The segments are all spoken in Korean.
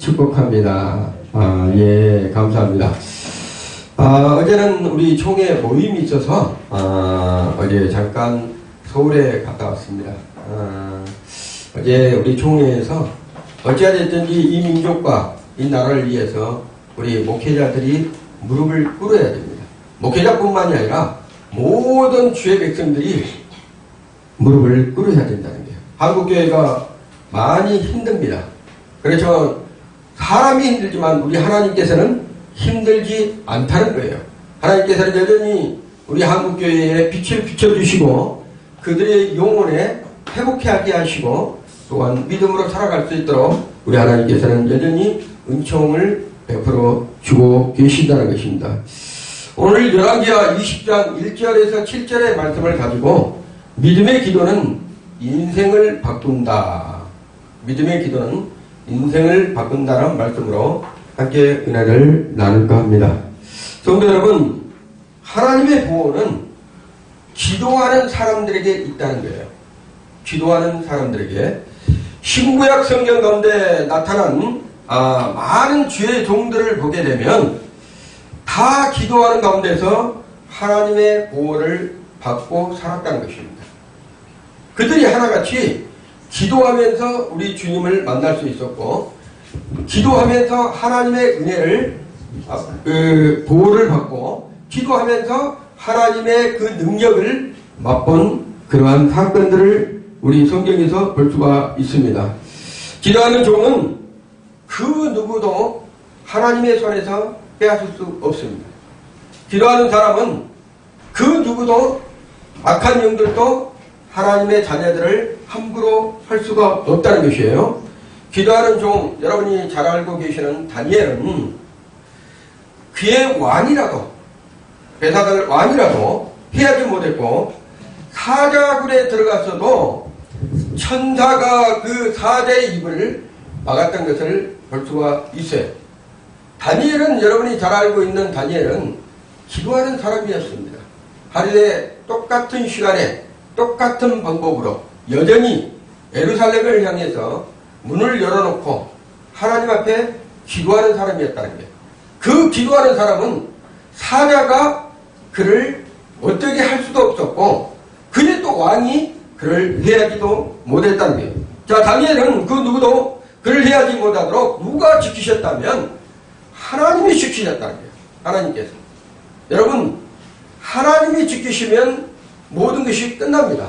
축복합니다. 예, 감사합니다. 어제는 우리 총회 모임이 있어서 어제 잠깐 서울에 갔다 왔습니다. 어제 우리 총회에서 어찌하됐든지 이 민족과 이 나라를 위해서 우리 목회자들이 무릎을 꿇어야 됩니다. 목회자뿐만이 아니라 모든 주의 백성들이 무릎을 꿇어야 된다는 거예요. 한국교회가 많이 힘듭니다. 그래서 사람이 힘들지만 우리 하나님께서는 힘들지 않다는 거예요. 하나님께서는 여전히 우리 한국교회에 빛을 비춰주시고 그들의 영혼에 회복하게 하시고 또한 믿음으로 살아갈 수 있도록 우리 하나님께서는 여전히 은총을 베풀어 주고 계신다는 것입니다. 오늘 열왕기하 20장 1절에서 7절의 말씀을 가지고 믿음의 기도는 인생을 바꾼다. 믿음의 기도는 인생을 바꾼다는 말씀으로 함께 은혜를 나눌까 합니다. 성도 여러분, 하나님의 보호는 기도하는 사람들에게 있다는 거예요. 기도하는 사람들에게. 신구약 성경 가운데 나타난 많은 주의 종들을 보게 되면 다 기도하는 가운데서 하나님의 보호를 받고 살았다는 것입니다. 그들이 하나같이 기도하면서 우리 주님을 만날 수 있었고 기도하면서 하나님의 은혜를 보호를 받고 기도하면서 하나님의 그 능력을 맛본 그러한 사건들을 우리 성경에서 볼 수가 있습니다. 기도하는 종은 그 누구도 하나님의 손에서 빼앗을 수 없습니다. 기도하는 사람은 그 누구도 악한 영들도 하나님의 자녀들을 함부로 할 수가 없다는 것이에요. 기도하는 종, 여러분이 잘 알고 계시는 다니엘은 그의 왕이라도, 베사달 왕이라도 피하지 못했고 사자굴에 들어갔어도 천사가 그 사자의 입을 막았던 것을 볼 수가 있어요. 다니엘은, 여러분이 잘 알고 있는 다니엘은 기도하는 사람이었습니다. 하루에 똑같은 시간에 똑같은 방법으로 여전히 예루살렘을 향해서 문을 열어놓고 하나님 앞에 기도하는 사람이었다는 거예요. 그 기도하는 사람은 사자가 그를 어떻게 할 수도 없었고 그의 또 왕이 그를 해하지도 못했다는 거예요. 자, 다니엘은 그 누구도 그를 해하지 못하도록 누가 지키셨다면 하나님이 지키셨다는 거예요. 하나님께서. 여러분, 하나님이 지키시면 모든 것이 끝납니다.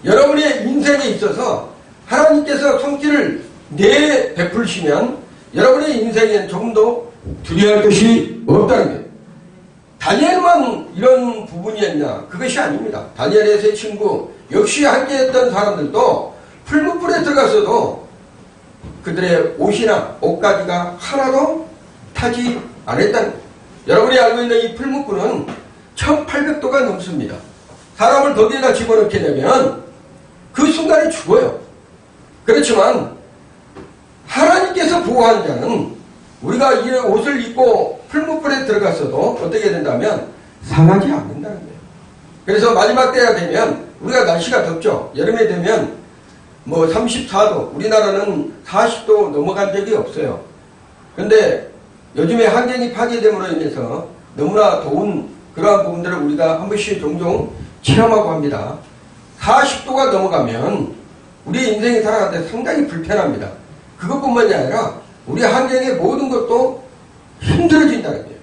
여러분의 인생에 있어서 하나님께서 성질을 내베풀시면 여러분의 인생에는 조금도 두려워할 것이 없다는 거예요. 다니엘만 이런 부분이었냐? 그것이 아닙니다. 다니엘의 세 친구 역시 함께했던 사람들도 풀무불에 들어갔어도 그들의 옷이나 옷가지가 하나도 타지 않았다는 거예요. 여러분이 알고 있는 이 풀무불은 1800도가 넘습니다. 사람을 거기에다 집어넣게 되면 그 순간에 죽어요. 그렇지만 하나님께서 보호한 자는 우리가 이 옷을 입고 풀무불에 들어갔어도 어떻게 된다면 상하지 않는다는 거예요. 그래서 마지막 때가 되면 우리가 날씨가 덥죠. 여름에 되면 뭐 34도, 우리나라는 40도 넘어간 적이 없어요. 그런데 요즘에 환경이 파괴됨으로 인해서 너무나 더운 그러한 부분들을 우리가 한 번씩 종종 체험하고 합니다. 40도가 넘어가면 우리 인생이 살아갈 때 상당히 불편합니다. 그것뿐만이 아니라 우리 환경의 모든 것도 힘들어진다는 거예요.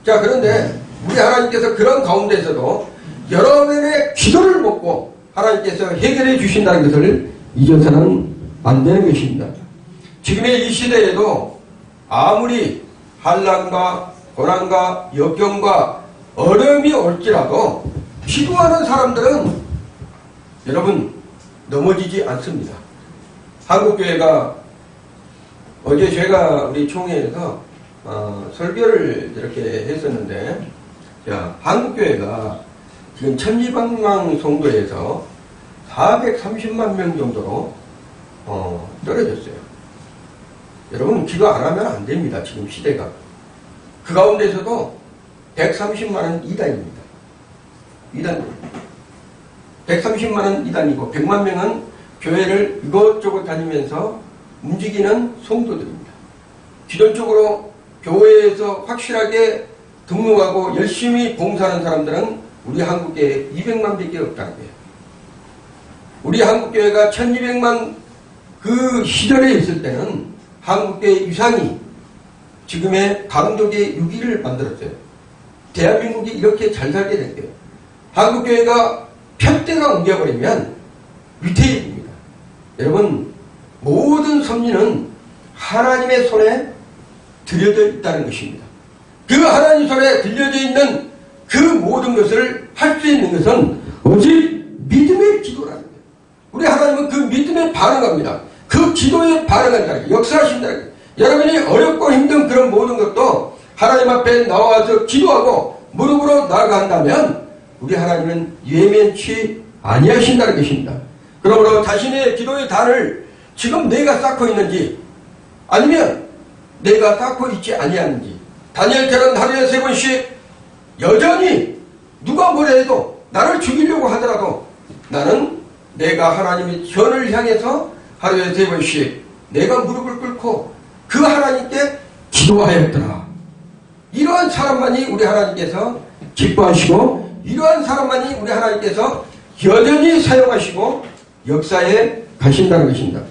자, 그런데 우리 하나님께서 그런 가운데서도 여러분의 기도를 먹고 하나님께서 해결해 주신다는 것을 잊어서는 안 되는 것입니다. 지금의 이 시대에도 아무리 환난과 고난과 역경과 어려움이 올지라도 기도하는 사람들은 여러분 넘어지지 않습니다. 한국교회가 어제 제가 우리 총회에서 설교를 이렇게 했었는데, 자, 한국교회가 지금 천지방망 송도에서 430만 명 정도로 떨어졌어요. 여러분 기도 안 하면 안 됩니다. 지금 시대가. 그 가운데서도 130만 원 이단입니다. 이단. 130만 원 이단이고 100만 명은 교회를 이것저것 다니면서 움직이는 성도들입니다. 기존적으로 교회에서 확실하게 등록하고 열심히 봉사하는 사람들은 우리 한국교회에 200만 밖에 없다는 거예요. 우리 한국교회가 1200만 그 시절에 있을 때는 한국교회 유산이 지금의 강족의 6위를 만들었어요. 대한민국이 이렇게 잘 살게 된 거예요. 한국교회가 편대가 옮겨버리면 위태해집니다. 여러분, 모든 섭리는 하나님의 손에 들여져 있다는 것입니다. 그 하나님 손에 들려져 있는 그 모든 것을 할 수 있는 것은 오직 믿음의 기도라는 거예요. 우리 하나님은 그 믿음에 반응합니다. 그 기도에 반응한다는 거예요. 역사하신다는 거예요. 여러분이 어렵고 힘든 그런 모든 것도 하나님 앞에 나와서 기도하고 무릎으로 나아간다면 우리 하나님은 예면치 아니하신다는 것입니다. 그러므로 자신의 기도의 단을 지금 내가 쌓고 있는지 아니면 내가 쌓고 있지 아니하는지, 다니엘처럼 하루에 3번씩 여전히 누가 뭐라 해도 나를 죽이려고 하더라도 나는 내가 하나님의 전을 향해서 하루에 3번씩 내가 무릎을 꿇고 그 하나님께 기도하였더라. 이러한 사람만이 우리 하나님께서 기뻐하시고 이러한 사람만이 우리 하나님께서 여전히 사용하시고 역사에 가신다는 것입니다.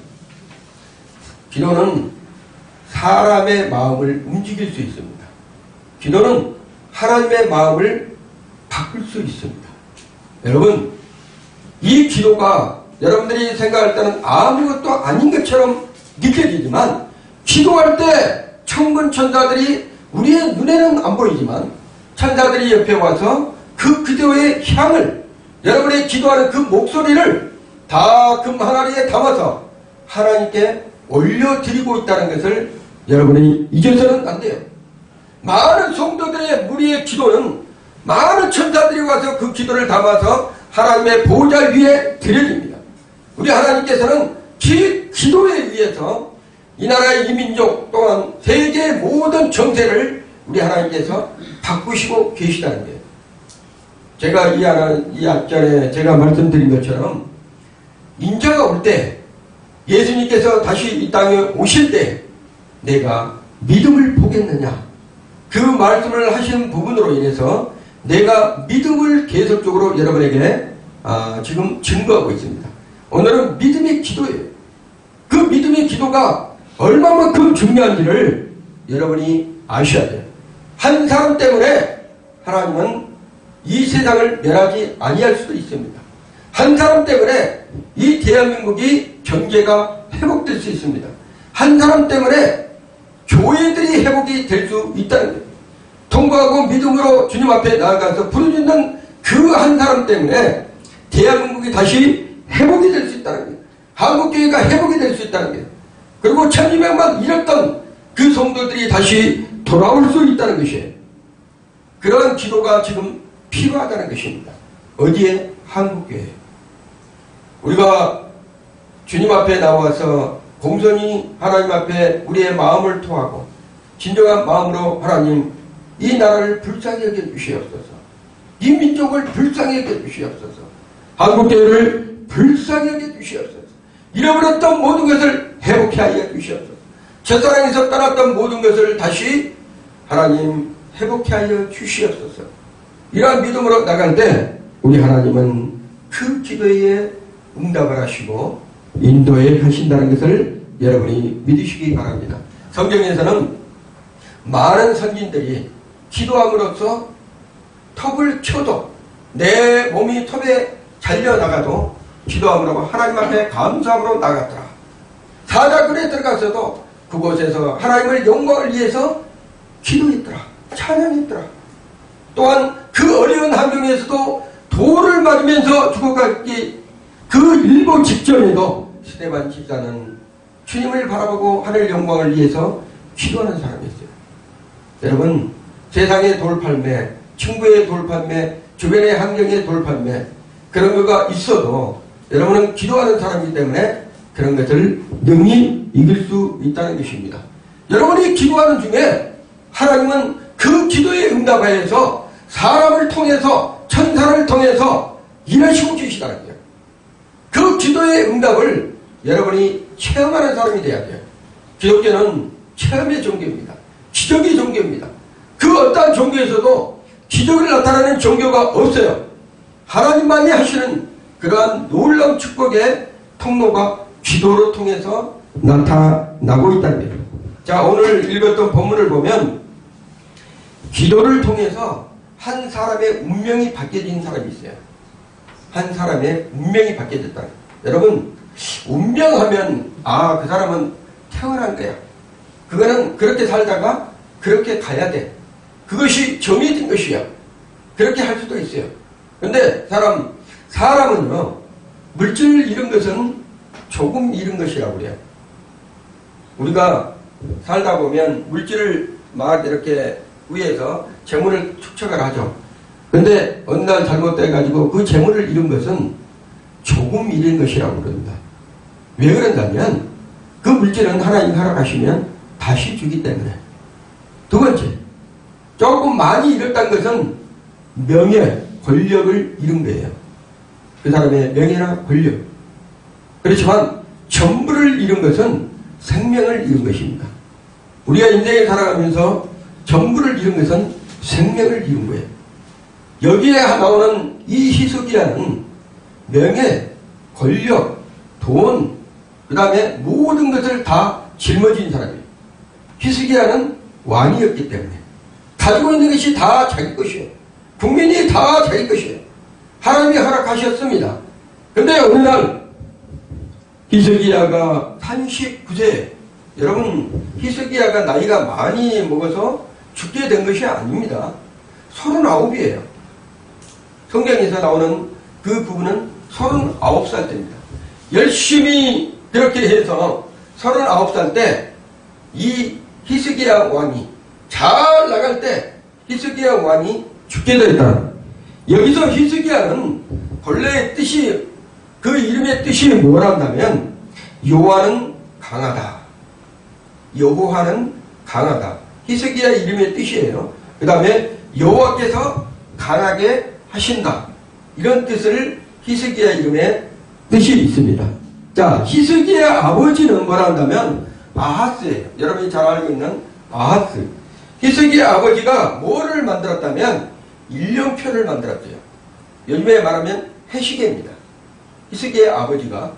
기도는 사람의 마음을 움직일 수 있습니다. 기도는 하나님의 마음을 바꿀 수 있습니다. 여러분, 이 기도가 여러분들이 생각할 때는 아무것도 아닌 것처럼 느껴지지만 기도할 때 천군 천사들이 우리의 눈에는 안 보이지만 천사들이 옆에 와서 그 기도의 향을, 여러분의 기도하는 그 목소리를 다 금 항아리에 담아서 하나님께 올려드리고 있다는 것을 여러분이 잊어서는 안 돼요. 많은 성도들의 무리의 기도는 많은 천사들이 와서 그 기도를 담아서 하나님의 보좌 위에 드려집니다. 우리 하나님께서는 기도에 의해서 이 나라의 이민족 또한 세계의 모든 정세를 우리 하나님께서 바꾸시고 계시다는 거예요. 제가 이 앞전에 제가 말씀드린 것처럼 인자가 올 때, 예수님께서 다시 이 땅에 오실 때 내가 믿음을 보겠느냐, 그 말씀을 하신 부분으로 인해서 내가 믿음을 계속적으로 여러분에게 지금 증거하고 있습니다. 오늘은 믿음의 기도예요. 그 믿음의 기도가 얼마만큼 중요한지를 여러분이 아셔야 돼요. 한 사람 때문에 하나님은 이 세상을 멸하지 아니할 수도 있습니다. 한 사람 때문에 이 대한민국이 경제가 회복될 수 있습니다. 한 사람 때문에 교회들이 회복이 될 수 있다는 거예요. 통과하고 믿음으로 주님 앞에 나아가서 부르짖는 그 한 사람 때문에 대한민국이 다시 회복이 될 수 있다는 거예요. 한국교회가 회복이 될 수 있다는 거예요. 그리고 1200만 잃었던 그 성도들이 다시 돌아올 수 있다는 것이에요. 그런 기도가 지금 필요하다는 것입니다. 어디에? 한국교회. 우리가 주님 앞에 나와서 공손히 하나님 앞에 우리의 마음을 토하고 진정한 마음으로 하나님, 이 나라를 불쌍히 여겨주시옵소서. 이 민족을 불쌍히 여겨주시옵소서. 한국교회를 불쌍히 여겨주시옵소서. 잃어버렸던 모든 것을 회복해 하여 주시옵소서. 첫사랑에서 떠났던 모든 것을 다시 하나님 회복해 하여 주시옵소서. 이러한 믿음으로 나갈 때 우리 하나님은 그 기도에 응답을 하시고 인도에 가신다는 것을 여러분이 믿으시기 바랍니다. 성경에서는 많은 선진들이 기도함으로써 톱을 쳐도 내 몸이 톱에 잘려나가도 기도함으로 하나님 앞에 감사함으로 나갔더라. 사자굴에 들어가서도 그곳에서 하나님의 영광을 위해서 기도했더라. 찬양했더라. 또한 그 어려운 환경에서도 돌을 맞으면서 죽어가기 그 일보 직전에도 스데반 집사는 주님을 바라보고 하늘 영광을 위해서 기도하는 사람이었어요. 여러분, 세상의 돌팔매, 친구의 돌팔매, 주변의 환경의 돌팔매, 그런 거가 있어도 여러분은 기도하는 사람이기 때문에 그런 것을 능히 이길 수 있다는 것입니다. 여러분이 기도하는 중에 하나님은 그 기도에 응답하여서 사람을 통해서, 천사를 통해서 일하시고 계시다는 거예요. 그 기도의 응답을 여러분이 체험하는 사람이 돼야 돼요. 기독교는 체험의 종교입니다. 기적의 종교입니다. 그 어떠한 종교에서도 기적을 나타내는 종교가 없어요. 하나님만이 하시는 그러한 놀라운 축복의 통로가 기도로 통해서 나타나고 있다는 거예요. 자, 오늘 읽었던 본문을 보면 기도를 통해서 한 사람의 운명이 바뀌어진 사람이 있어요. 한 사람의 운명이 바뀌어졌다. 여러분, 운명하면 그 사람은 태어난 거야. 그거는 그렇게 살다가 그렇게 가야 돼. 그것이 정해진 것이야. 그렇게 할 수도 있어요. 근데 사람은요, 물질을 잃은 것은 조금 잃은 것이라고 그래요. 우리가 살다 보면 물질을 막 이렇게 위해서 재물을 축적을 하죠. 근데 어느 날 잘못돼가지고 그 재물을 잃은 것은 조금 잃은 것이라고 그럽니다. 왜 그런다면 그 물질은 하나님 허락하시면 다시 주기 때문에. 두 번째, 조금 많이 잃었다는 것은 명예, 권력을 잃은 거예요. 그 사람의 명예나 권력. 그렇지만 전부를 잃은 것은 생명을 잃은 것입니다. 우리가 인생을 살아가면서 전부를 잃은 것은 생명을 잃은 거예요. 여기에 나오는 이 희석이라는 명예, 권력, 돈, 그 다음에 모든 것을 다 짊어진 사람이에요. 희석이라는 왕이었기 때문에 가지고 있는 것이 다 자기 것이에요. 국민이 다 자기 것이에요. 하나님이 허락하셨습니다. 근데 어느 날 히스기야가 39세, 여러분 히스기야가 나이가 많이 먹어서 죽게 된 것이 아닙니다. 39이에요. 성경에서 나오는 그 부분은 39살 때입니다. 열심히 그렇게 해서 39살 때 이 히스기야 왕이 잘 나갈 때 히스기야 왕이 죽게 됐다. 여기서 히스기야는 본래의 뜻이, 그 이름의 뜻이 뭐란다면 여호와는 강하다, 여호와는 강하다. 히스기야 이름의 뜻이에요. 그 다음에 여호와께서 강하게 하신다, 이런 뜻을 히스기야 이름의 뜻이 있습니다. 자, 히스기야 아버지는 뭐라 한다면 아하스예요. 여러분이 잘 알고 있는 아하스. 히스기야 아버지가 뭐를 만들었다면 일령표를 만들었대요. 요즘에 말하면 해시계입니다. 히스기야 아버지가,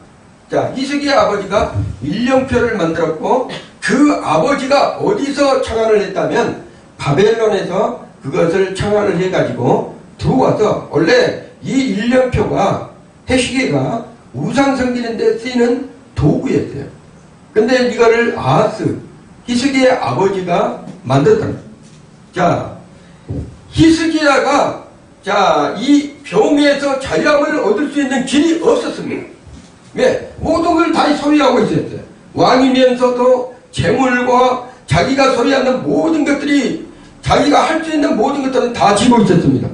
자, 히스기야 아버지가 일령표를 만들었고, 그 아버지가 어디서 창안을 했다면 바벨론에서 그것을 창안을 해가지고 들어와서, 원래 이 일령표가, 해시계가 우상 섬기는 데 쓰이는 도구였어요. 근데 이거를 아하스, 히스기야 아버지가 만들었다. 자, 히스기야가, 자, 이 병에서 자유함을 얻을 수 있는 길이 없었습니다. 왜? 모든 걸 다 소유하고 있었어요. 왕이면서도 재물과 자기가 소유하는 모든 것들이, 자기가 할 수 있는 모든 것들은 다 지고 있었습니다.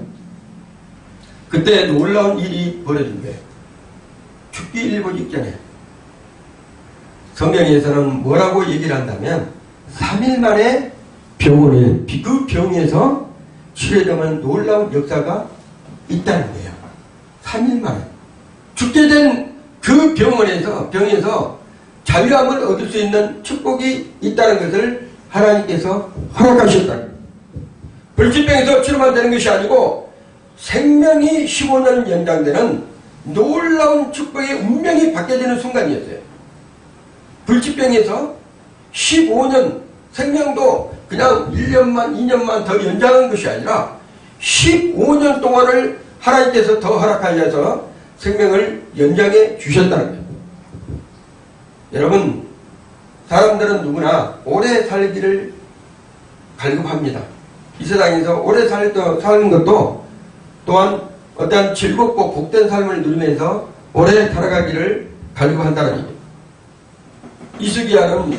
그때 놀라운 일이 벌어진 거예요. 죽기 일보 직전에 성경에서는 뭐라고 얘기를 한다면 3일 만에 병원에, 그 병에서 치료되는 놀라운 역사가 있다는 거예요. 3일 만에 죽게 된 그 병에서 자유함을 얻을 수 있는 축복이 있다는 것을 하나님께서 허락하셨다. 불치병에서 치료만 되는 것이 아니고 생명이 15년 연장되는 놀라운 축복의 운명이 바뀌어지는 순간이었어요. 불치병에서 15년, 생명도 그냥 1년만 2년만 더 연장한 것이 아니라 15년 동안을 하나님께서 더 허락하셔서 생명을 연장해 주셨다는 거예요. 여러분, 사람들은 누구나 오래 살기를 갈급합니다. 이 세상에서 오래 사는 것도 또한 어떠한 즐겁고 복된 삶을 누리면서 오래 살아가기를 갈급한다는 얘기예요. 히스기야는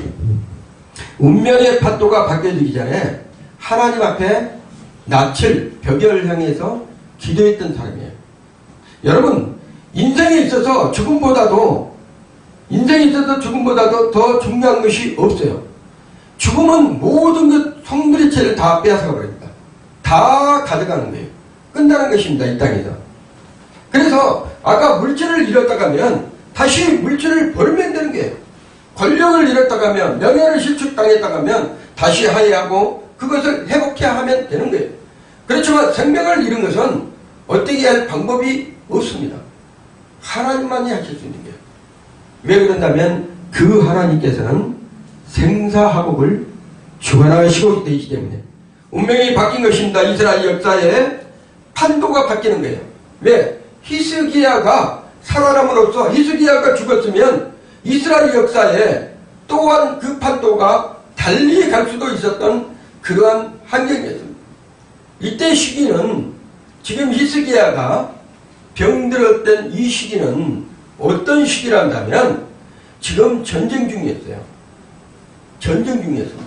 운명의 판도가 바뀌어지기 전에 하나님 앞에 낯을, 벽을 향해서 기도했던 사람이에요. 여러분, 인생에 있어서 죽음보다도 더 중요한 것이 없어요. 죽음은 모든 것, 성물의체를 다 빼앗아 버립니다. 다 가져가는 거예요. 끝나는 것입니다, 이 땅에서. 그래서 아까 물질을 잃었다 가면 다시 물질을 벌면 되는 거예요. 권력을 잃었다가 하면, 명예를 실축당했다가 하면 다시 하야하고 그것을 회복해야 하면 되는 거예요. 그렇지만 생명을 잃은 것은 어떻게 할 방법이 없습니다. 하나님만이 하실 수 있는 거예요. 왜 그런다면 그 하나님께서는 생사화복을 주관하시고 계시기 때문에 운명이 바뀐 것입니다. 이스라엘 역사에 판도가 바뀌는 거예요. 왜? 히스기야가 살아남으로써 히스기야가 죽었으면 이스라엘 역사에 또한 그 판도가 달리 갈 수도 있었던 그러한 환경이었습니다. 이때 시기는 지금 히스기야가 병들었던 이 시기는 어떤 시기라 한다면 지금 전쟁 중이었어요. 전쟁 중이었습니다.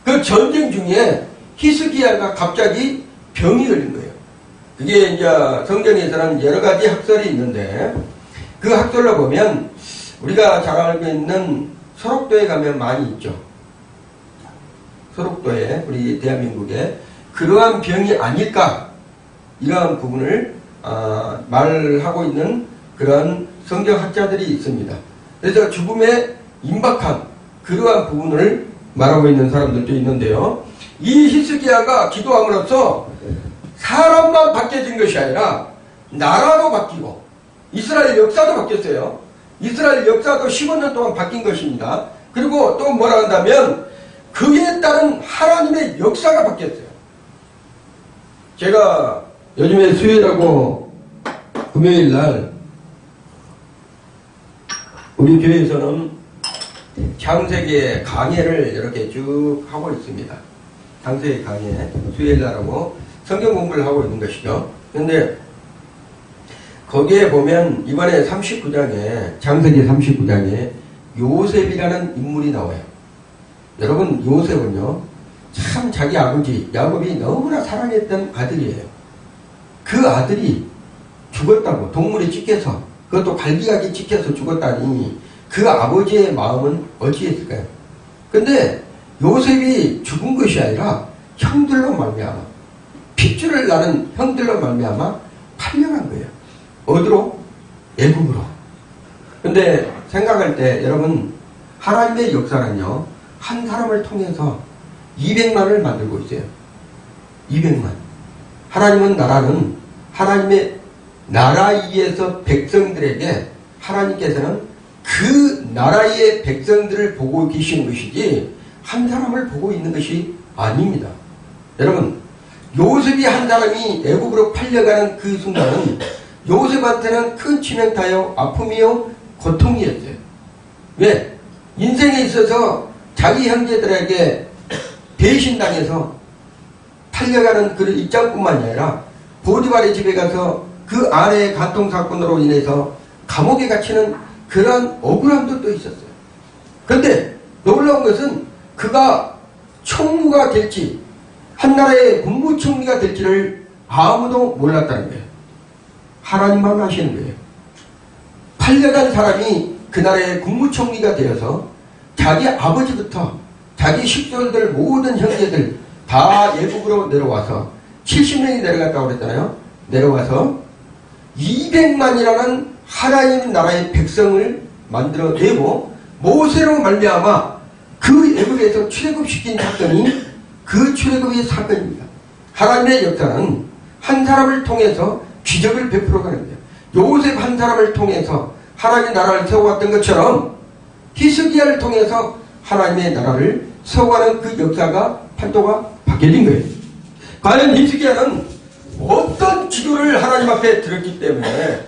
그 전쟁 중에 히스기야가 갑자기 병이 걸린 거예요. 그게 이제 성경에서는 여러 가지 학설이 있는데 그 학설로 보면 우리가 잘 알고 있는 소록도에 가면 많이 있죠. 소록도에 우리 대한민국에 그러한 병이 아닐까 이러한 부분을 말하고 있는 그런 성경학자들이 있습니다. 그래서 죽음에 임박한 그러한 부분을 말하고 있는 사람들도 있는데요. 이 히스기야가 기도함으로써 사람만 바뀌어진 것이 아니라 나라도 바뀌고 이스라엘 역사도 바뀌었어요. 이스라엘 역사도 15년 동안 바뀐 것입니다. 그리고 또 뭐라 한다면 그에 따른 하나님의 역사가 바뀌었어요. 제가 요즘에 수요일하고 금요일날 우리 교회에서는 창세기 강해를 이렇게 쭉 하고 있습니다. 창세기 강해 수요일날하고 성경 공부를 하고 있는 것이죠. 그런데 거기에 보면 이번에 39장에 창세기 39장에 요셉이라는 인물이 나와요. 여러분 요셉은요 참 자기 아버지 야곱이 너무나 사랑했던 아들이에요. 그 아들이 죽었다고 동물에 찢겨서 그것도 갈기갈기 찢겨서 죽었다니 그 아버지의 마음은 어찌했을까요? 근데 요셉이 죽은 것이 아니라 형들로 말미암아 핏줄을 나는 형들로 말미암아 팔려간 거예요. 어디로? 애국으로. 근데 생각할 때 여러분 하나님의 역사는요 한 사람을 통해서 200만을 만들고 있어요. 200만. 하나님은 나라는 하나님의 나라 위에서 백성들에게 하나님께서는 그 나라의 백성들을 보고 계시는 것이지 한 사람을 보고 있는 것이 아닙니다. 여러분 요셉이 한 사람이 애국으로 팔려가는 그 순간은 요셉한테는 큰 치명타요 아픔이요 고통이었어요. 왜? 인생에 있어서 자기 형제들에게 배신당해서 팔려가는 그런 입장뿐만이 아니라 보디발의 집에 가서 그 아내의 간통사건으로 인해서 감옥에 갇히는 그런 억울함도 또 있었어요. 그런데 놀라운 것은 그가 총무가 될지 한나라의 국무총리가 될지를 아무도 몰랐다는 거예요. 하나님만 하시는 거예요. 팔려간 사람이 그 나라의 국무총리가 되어서 자기 아버지부터 자기 식구들 모든 형제들 다 예국으로 내려와서 70명이 내려갔다고 그랬잖아요. 내려와서 200만이라는 하나님 나라의 백성을 만들어내고 모세로 말미암아 그 애굽에서 출애굽시킨 사건이 그 출애굽의 사건입니다. 하나님의 역사는 한 사람을 통해서 기적을 베풀어가는 거예요. 요셉 한 사람을 통해서 하나님의 나라를 세워왔던 것처럼 히스기야를 통해서 하나님의 나라를 세워가는 그 역사가 판도가 바뀌어진 거예요. 과연 히스기야는 어떤 기도를 하나님 앞에 들었기 때문에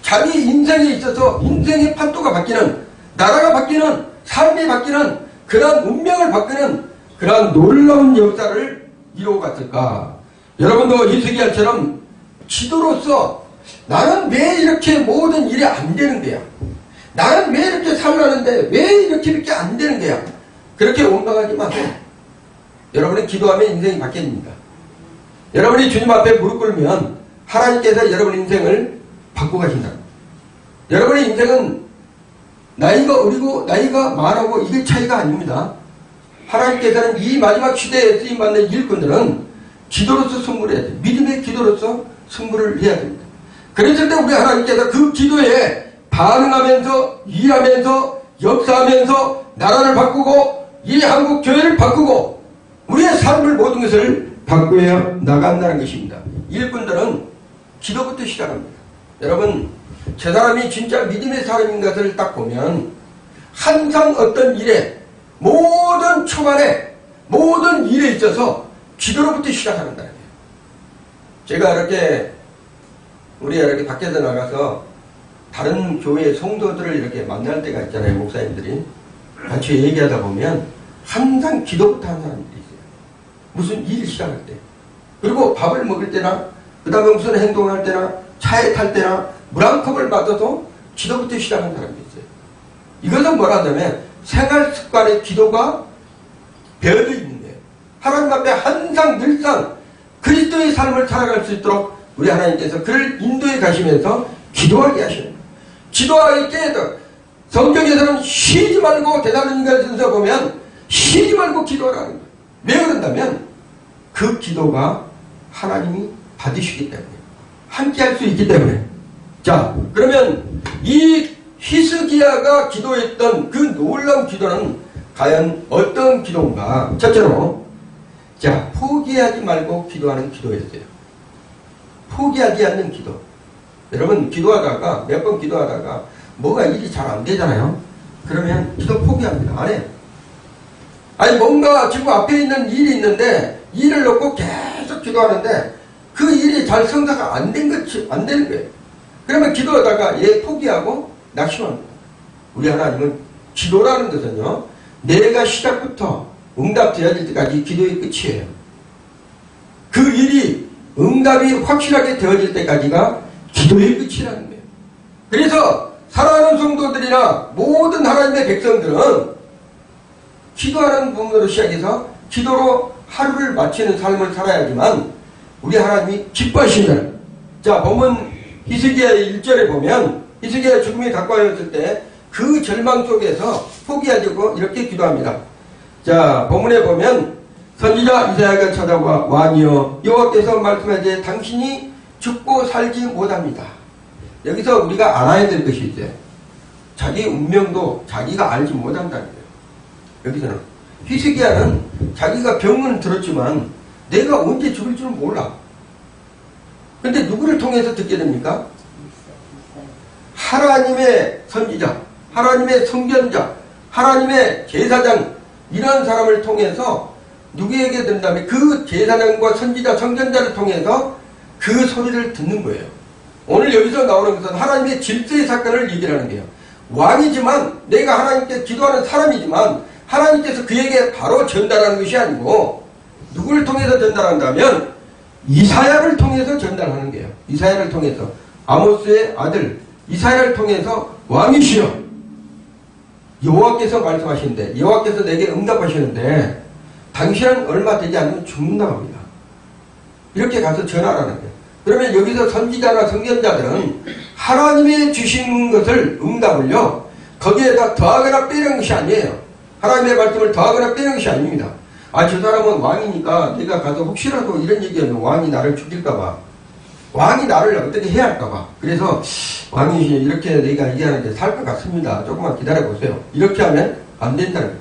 자기 인생에 있어서 인생의 판도가 바뀌는 나라가 바뀌는 삶이 바뀌는 그러한 운명을 바꾸는 그러한 놀라운 역사를 이루어갔을까? 여러분도 히스기야처럼 기도로서 나는 왜 이렇게 모든 일이 안 되는 거야? 나는 왜 이렇게 살라는데 왜 이렇게밖에 안 되는 거야? 그렇게 원망하지 마세요. 여러분이 기도하면 인생이 바뀝니다. 여러분이 주님 앞에 무릎 꿇으면 하나님께서 여러분 인생을 바꿔가신다. 여러분의 인생은 나이가 어리고 나이가 많고 이게 차이가 아닙니다. 하나님께서는 이 마지막 시대에 쓰임받는 일꾼들은 기도로서 승부를 해야 돼요. 믿음의 기도로서 승부를 해야 됩니다. 그랬을 때 우리 하나님께서 그 기도에 반응하면서 일하면서 역사하면서 나라를 바꾸고 이 한국 교회를 바꾸고 우리의 삶을 모든 것을 바꾸어 나간다는 것입니다. 일꾼들은 기도부터 시작합니다. 여러분, 저 사람이 진짜 믿음의 사람인 것을 딱 보면 항상 어떤 일에 모든 초반에 모든 일에 있어서 기도로부터 시작한다는 거예요. 제가 우리가 이렇게 밖에서 나가서 다른 교회 성도들을 이렇게 만날 때가 있잖아요. 목사님들이 같이 얘기하다 보면 항상 기도부터 하는 사람들이 있어요. 무슨 일을 시작할 때, 그리고 밥을 먹을 때나 그 다음에 무슨 행동을 할 때나 차에 탈 때나 물 한 컵을 마셔도 기도부터 시작하는 사람이 있어요. 이것은 뭐라냐면 생활 습관의 기도가 배어져 있는 거예요. 하나님 앞에 항상 늘상 그리스도의 삶을 살아갈 수 있도록 우리 하나님께서 그를 인도해 가시면서 기도하게 하시는 거예요. 기도할 때에도 성경에서는 쉬지 말고 대사로니가 순서 보면 쉬지 말고 기도하라는 거예요. 왜 그런다면 그 기도가 하나님이 받으시기 때문에 함께 할 수 있기 때문에. 자, 그러면 이 히스기야가 기도했던 그 놀라운 기도는 과연 어떤 기도인가? 첫째로, 자, 포기하지 말고 기도하는 기도였어요. 포기하지 않는 기도. 여러분, 기도하다가 몇 번 기도하다가 뭐가 일이 잘 안 되잖아요. 그러면 기도 포기합니다. 안 해요. 아니, 뭔가 지금 앞에 있는 일이 있는데 일을 놓고 계속 기도하는데 그 일이 잘 성사가 안 되는 거예요. 그러면 기도하다가 포기하고 낙심합니다. 우리 하나님은 기도라는 것은요, 내가 시작부터 응답되어질 때까지 기도의 끝이에요. 그 일이 응답이 확실하게 되어질 때까지가 기도의 끝이라는 거예요. 그래서 사랑하는 성도들이나 모든 하나님의 백성들은 기도하는 부분으로 시작해서 기도로 하루를 마치는 삶을 살아야지만 우리 하나님이 기뻐하시는. 자, 본문 히스기야의 1절에 보면 히스기야 죽음이 가까워졌을 때 그 절망 속에서 포기하려고 이렇게 기도합니다. 자, 본문에 보면 선지자 이사야가 찾아와 왕이여 여호와께서 말씀하시되 당신이 죽고 살지 못합니다. 여기서 우리가 알아야 될 것이 있어요. 자기 운명도 자기가 알지 못한다는 거예요. 여기서는 히스기야는 자기가 병은 들었지만 내가 언제 죽을 줄은 몰라. 근데 누구를 통해서 듣게 됩니까? 하나님의 선지자, 하나님의 선견자, 하나님의 제사장, 이런 사람을 통해서 누구에게 된다면 그 제사장과 선지자, 선견자를 통해서 그 소리를 듣는 거예요. 오늘 여기서 나오는 것은 하나님의 질서의 사건을 얘기를 하는 거예요. 왕이지만 내가 하나님께 기도하는 사람이지만 하나님께서 그에게 바로 전달하는 것이 아니고 누구를 통해서 전달한다면 이사야를 통해서 전달하는 거예요. 이사야를 통해서, 아모스의 아들 이사야를 통해서 왕이시여 여호와께서 말씀하시는데, 여호와께서 내게 응답하시는데 당신은 얼마 되지 않으면 죽는다고 합니다. 이렇게 가서 전하라는 거예요. 그러면 여기서 선지자나 선견자들은 하나님이 주신 것을 응답을요, 거기에다 더하거나 빼는 것이 아니에요. 하나님의 말씀을 더하거나 빼는 것이 아닙니다. 아, 저 사람은 왕이니까 내가 가서 혹시라도 이런 얘기하면 왕이 나를 죽일까봐, 왕이 나를 어떻게 해야 할까봐, 그래서 왕이 이렇게 내가 얘기하는데 살 것 같습니다. 조금만 기다려보세요. 이렇게 하면 안 된다는 거예요.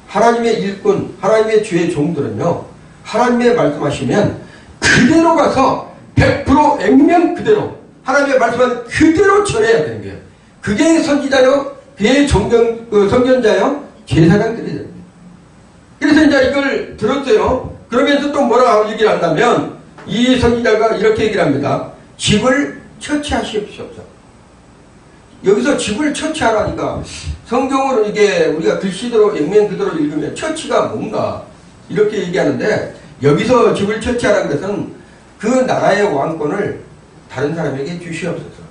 하나님의 일꾼, 하나님의 주의 종들은요, 하나님의 말씀하시면 그대로 가서 100% 액면 그대로 하나님의 말씀은 그대로 전해야 되는 거예요. 그게 선지자요, 그게 선견자요, 제사장들이 되는 거예요. 그래서 이제 이걸 들었어요. 그러면서 또 뭐라고 얘기를 한다면 이 선지자가 이렇게 얘기를 합니다. 집을 처치하시옵소서. 여기서 집을 처치하라니까 성경으로 이게 우리가 글씨대로 액면 그대로 읽으면 처치가 뭔가 이렇게 얘기하는데, 여기서 집을 처치하라는 것은 그 나라의 왕권을 다른 사람에게 주시옵소서.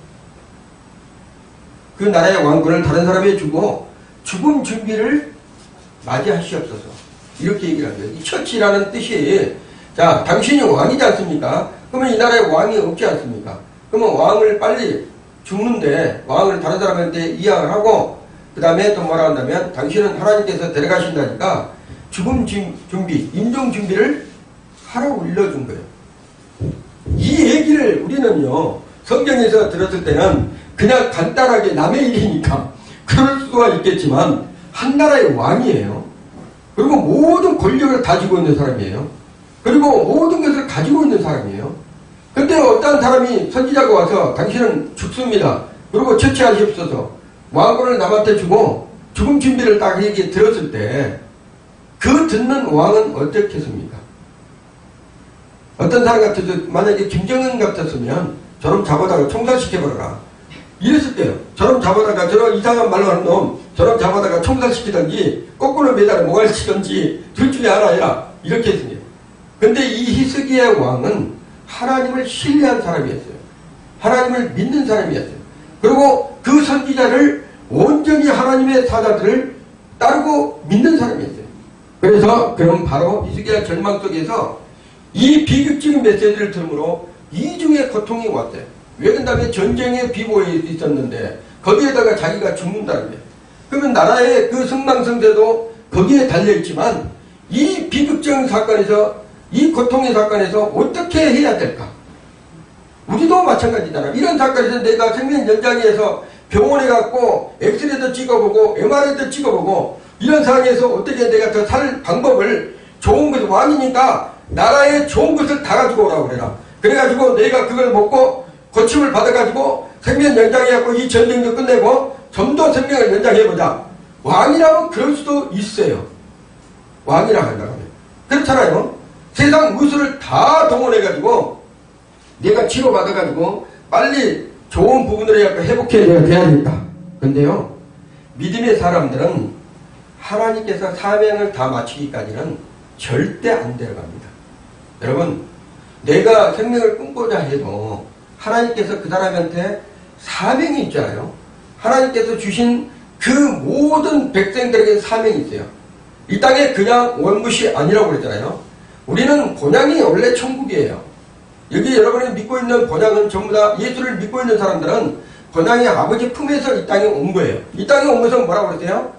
그 나라의 왕권을 다른 사람에게 주고 죽음 준비를 맞이하시옵소서. 이렇게 얘기를 합니다. 이 처치라는 뜻이, 자, 당신이 왕이지 않습니까? 그러면 이 나라에 왕이 없지 않습니까? 그러면 왕을 빨리 죽는데 왕을 다른 사람한테 이양을 하고, 그 다음에 또 뭐라 한다면 당신은 하나님께서 데려가신다니까 죽음 준비, 임종 준비를 하라고 일러준 거예요. 이 얘기를 우리는요, 성경에서 들었을 때는 그냥 간단하게 남의 일이니까 그럴 수가 있겠지만 한 나라의 왕이에요. 그리고 모든 권력을 가지고 있는 사람이에요. 그리고 모든 것을 가지고 있는 사람이에요. 근데 어떤 사람이 선지자가 와서 당신은 죽습니다. 그리고 처치하시옵소서. 왕권을 남한테 주고 죽음 준비를 딱 얘기 들었을 때 그 듣는 왕은 어떻겠습니까? 어떤 사람 같아서 만약에 김정은 같았으면 저놈 잡아다가 총살시켜버려라. 이랬을 때요. 저놈 잡아다가 저런 이상한 말로 하는 놈 저놈 잡아다가 총살시키든지 거꾸로 매달아 모갈 치든지 둘 중에 하나야. 이렇게 했습니다. 근데 이 히스기야 왕은 하나님을 신뢰한 사람이었어요. 하나님을 믿는 사람이었어요. 그리고 그 선지자를 온전히 하나님의 사자들을 따르고 믿는 사람이었어요. 그래서 그럼 바로 히스기야 절망 속에서 이 비극적인 메시지를 들으므로 이중의 고통이 왔어요. 왜 그런다면 전쟁의 비보에 있었는데 거기에다가 자기가 죽는다는 거예요. 그러면 나라의 그 성망성대도 거기에 달려있지만 이 비극적인 사건에서 이 고통의 사건에서 어떻게 해야 될까? 우리도 마찬가지잖아. 이런 사건에서 내가 생명 연장에서 병원에 갔고 엑스레이도 찍어보고 MRI도 찍어보고 이런 상황에서 어떻게 내가 더 살 방법을 좋은 것을 왕이니까 나라에 좋은 것을 다 가지고 오라고 그래라. 그래가지고 내가 그걸 먹고 고침을 받아가지고 생명 연장해갖고 이 전쟁도 끝내고 좀 더 생명을 연장해보자. 왕이라면 그럴 수도 있어요. 왕이라 한다면. 그렇잖아요. 세상 무술을 다 동원해가지고 내가 치료받아가지고 빨리 좋은 부분을 해갖고 회복해야 되겠다. 근데요, 믿음의 사람들은 하나님께서 사명을 다 마치기까지는 절대 안 데려갑니다. 여러분, 내가 생명을 끊고자 해도 하나님께서 그 사람한테 사명이 있잖아요. 하나님께서 주신 그 모든 백성들에게 사명이 있어요. 이 땅에 그냥 원무시 아니라고 그랬잖아요. 우리는 본향이 원래 천국이에요. 여기 여러분이 믿고 있는 본향은 전부 다 예수를 믿고 있는 사람들은 본향의 아버지 품에서 이 땅에 온 거예요. 이 땅에 온 것은 뭐라고 그랬어요?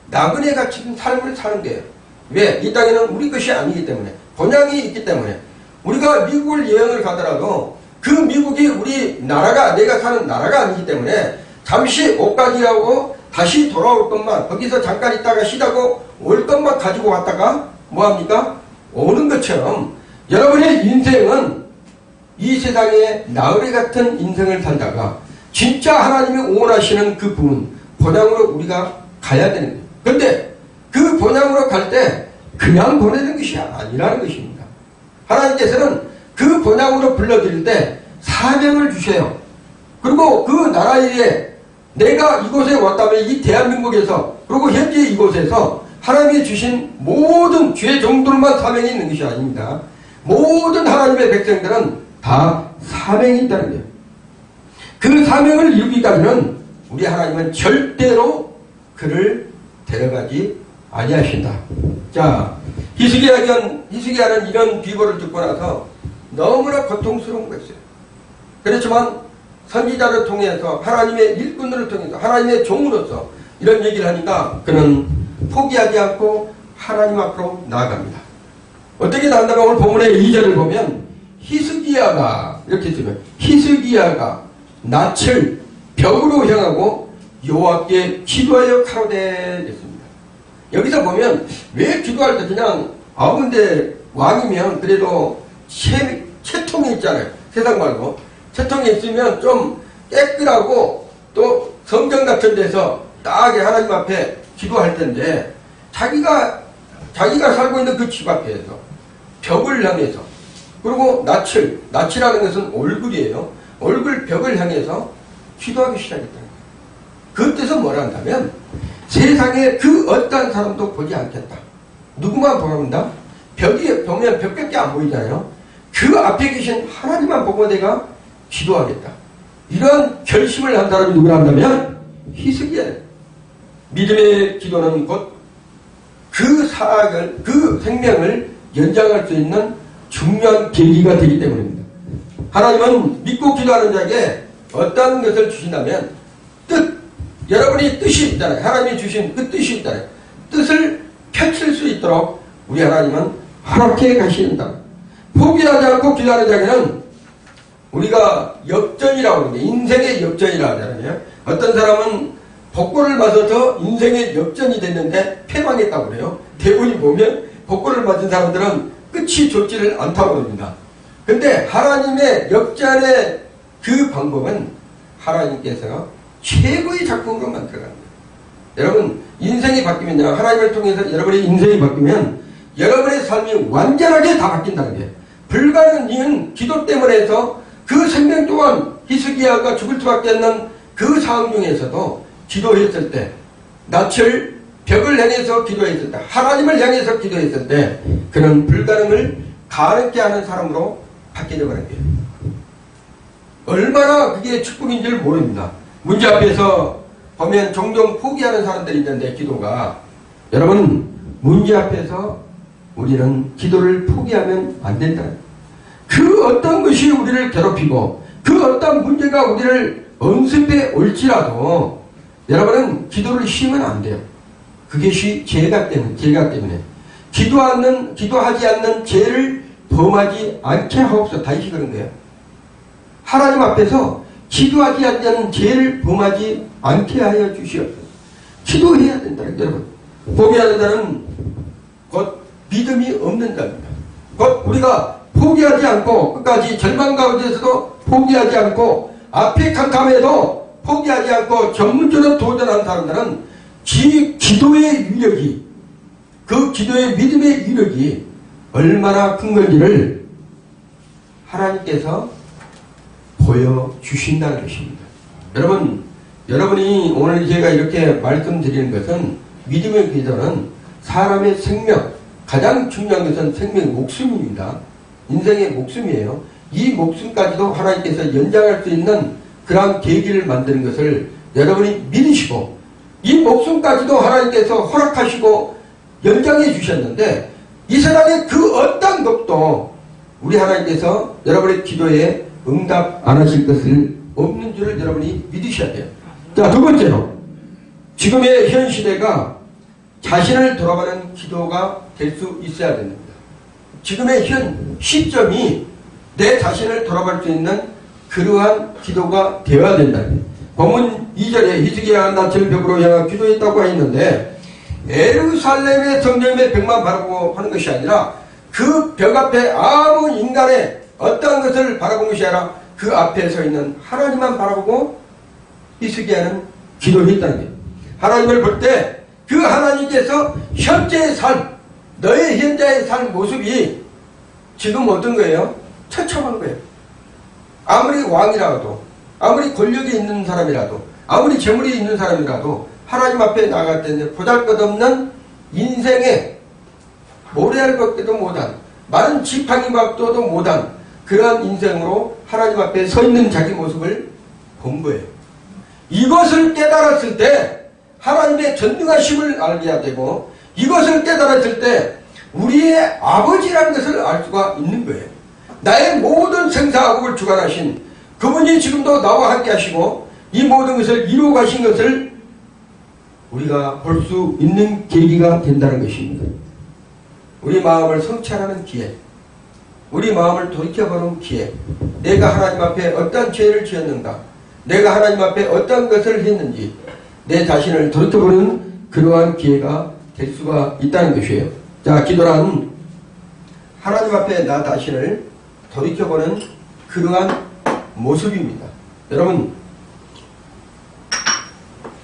나그네 같은 삶을 사는 거예요. 왜? 이 땅에는 우리 것이 아니기 때문에, 본향이 있기 때문에. 우리가 미국을 여행을 가더라도 그 미국이 우리 나라가, 내가 사는 나라가 아니기 때문에 잠시 옷가지하고 다시 돌아올 것만, 거기서 잠깐 있다가 쉬다고 올 것만 가지고 왔다가 뭐합니까? 오는 것처럼 여러분의 인생은 이 세상에 나으리 같은 인생을 살다가 진짜 하나님이 원하시는 그 부분, 본향으로 우리가 가야 되는 거예요. 그런데 그 본향으로 갈 때 그냥 보내는 것이 아니라는 것입니다. 하나님께서는 그 본향으로 불러드릴 때 사명을 주세요. 그리고 그 나라에 내가 이곳에 왔다면 이 대한민국에서 그리고 현재 이곳에서 하나님이 주신 모든 죄 종들만 사명이 있는 것이 아닙니다. 모든 하나님의 백성들은 다 사명이 있다는 거예요. 그 사명을 이루기까지는 우리 하나님은 절대로 그를 데려가지 아니하신다. 자, 히스기야는 이런 비보를 듣고 나서 너무나 고통스러운 것이에요. 그렇지만 선지자를 통해서 하나님의 일꾼들을 통해서 하나님의 종으로서 이런 얘기를 하니까 그는 포기하지 않고 하나님 앞으로 나아갑니다. 어떻게 나간다면 오늘 본문의 2절을 보면 히스기야가 이렇게 쓰면 히스기야가 낯을 벽으로 향하고 여호와께 기도하여 가로되 됐습니다. 여기서 보면 왜 기도할 때 그냥 근데 왕이면 그래도 채통이 있잖아요. 세상 말고 채통이 있으면 좀 깨끗하고 또 성전 같은 데서 딱 하나님 앞에 기도할 텐데 자기가 살고 있는 그 집 앞에서 벽을 향해서 그리고 낯이라는 것은 얼굴이에요. 얼굴 벽을 향해서 기도하기 시작했다. 그 뜻은 뭐라 한다면 세상에 그 어떤 사람도 보지 않겠다. 누구만 보는다? 벽이 보면 벽밖에 안 보이잖아요. 그 앞에 계신 하나님만 보고 내가 기도하겠다. 이런 결심을 한 사람이 누구라 한다면 히스기야. 믿음의 기도는 곧 그 사악을, 그 생명을 연장할 수 있는 중요한 계기가 되기 때문입니다. 하나님은 믿고 기도하는 자에게 어떤 것을 주신다면 여러분이 뜻이 있잖아요. 하나님이 주신 그 뜻이 있잖아요. 뜻을 펼칠 수 있도록 우리 하나님은 허락해 가신다. 포기하지 않고 기도하는 자에게는 우리가 역전이라고 하는데 인생의 역전이라고 하잖아요. 어떤 사람은 복고를 맞아서 인생의 역전이 됐는데 패망했다고 그래요. 대본이 보면 복고를 맞은 사람들은 끝이 좋지를 않다고 합니다. 근데 하나님의 역전의 그 방법은 하나님께서 최고의 작품으로 만들어갑니다. 여러분, 인생이 바뀌면요, 하나님을 통해서 여러분의 인생이 바뀌면 여러분의 삶이 완전하게 다 바뀐다는 게, 불가능한 기도 때문에 해서 그 생명 또한 히스기야가 죽을 수밖에 없는 그 상황 중에서도 기도했을 때, 낯을 벽을 향해서 기도했을 때, 하나님을 향해서 기도했을 때 그는 불가능을 가능케 하는 사람으로 바뀌는 거예요. 얼마나 그게 축복인지를 모릅니다. 문제 앞에서 보면 종종 포기하는 사람들이 있는데, 기도가, 여러분, 문제 앞에서 우리는 기도를 포기하면 안 된다. 그 어떤 것이 우리를 괴롭히고 그 어떤 문제가 우리를 엄습해 올지라도 여러분은 기도를 쉬면 안 돼요. 그것이 죄가 때문에 기도하지 않는 죄를 범하지 않게 하옵소서. 다시 그런 거예요. 하나님 앞에서 기도하지 않는 죄를 범하지 않게 하여 주시옵소서. 기도해야 된다, 여러분. 포기하는 자는 곧 믿음이 없는 자입니다. 곧 우리가 포기하지 않고 끝까지 절망 가운데서도 포기하지 않고 앞에 캄캄해도 포기하지 않고 전문적으로 도전한 사람들은 기도의 위력이, 그 기도의 믿음의 위력이 얼마나 큰 건지를 하나님께서 보여주신다는 것입니다. 여러분이 오늘 제가 이렇게 말씀드리는 것은, 믿음의 기도는 사람의 생명, 가장 중요한 것은 생명의 목숨입니다. 인생의 목숨이에요. 이 목숨까지도 하나님께서 연장할 수 있는 그러한 계기를 만드는 것을 여러분이 믿으시고, 이 목숨까지도 하나님께서 허락하시고 연장해 주셨는데, 이 세상에 그 어떤 것도 우리 하나님께서 여러분의 기도에 응답 안 하실 것을 없는 줄을 여러분이 믿으셔야 돼요. 자, 두 번째로, 지금의 현 시대가 자신을 돌아가는 기도가 될 수 있어야 됩니다. 지금의 현 시점이 내 자신을 돌아갈 수 있는 그러한 기도가 되어야 된다. 본문 2절에 히스기야가 낯을 벽으로 향하 기도했다고 했는데, 예루살렘의 성전의 벽만 바라보고 하는 것이 아니라 그 벽 앞에 아무 인간의 어떠한 것을 바라본 것이 아니라 그 앞에 서 있는 하나님만 바라보고 히스기야는 기도했다는 거예요. 하나님을 볼 때 그 하나님께서 현재의 삶, 너의 현재의 삶 모습이 지금 어떤 거예요? 처참한 거예요. 아무리 왕이라도, 아무리 권력이 있는 사람이라도, 아무리 재물이 있는 사람이라도 하나님 앞에 나갈 때는 보잘것없는 인생에 모래알 걷기도 못한, 마른 지팡이 밟기도 못한 그러한 인생으로 하나님 앞에 서 있는 자기 모습을 본 거예요. 이것을 깨달았을 때 하나님의 전능하심을 알게 되고, 이것을 깨달았을 때 우리의 아버지라는 것을 알 수가 있는 거예요. 나의 모든 생사학업을 주관하신 그분이 지금도 나와 함께 하시고 이 모든 것을 이루어 가신 것을 우리가 볼 수 있는 계기가 된다는 것입니다. 우리 마음을 성찰하는 기회, 우리 마음을 돌이켜보는 기회, 내가 하나님 앞에 어떤 죄를 지었는가, 내가 하나님 앞에 어떤 것을 했는지 내 자신을 돌이켜보는 그러한 기회가 될 수가 있다는 것이에요. 자, 기도란 하나님 앞에 나 자신을 돌이켜보는 그러한 모습입니다. 여러분,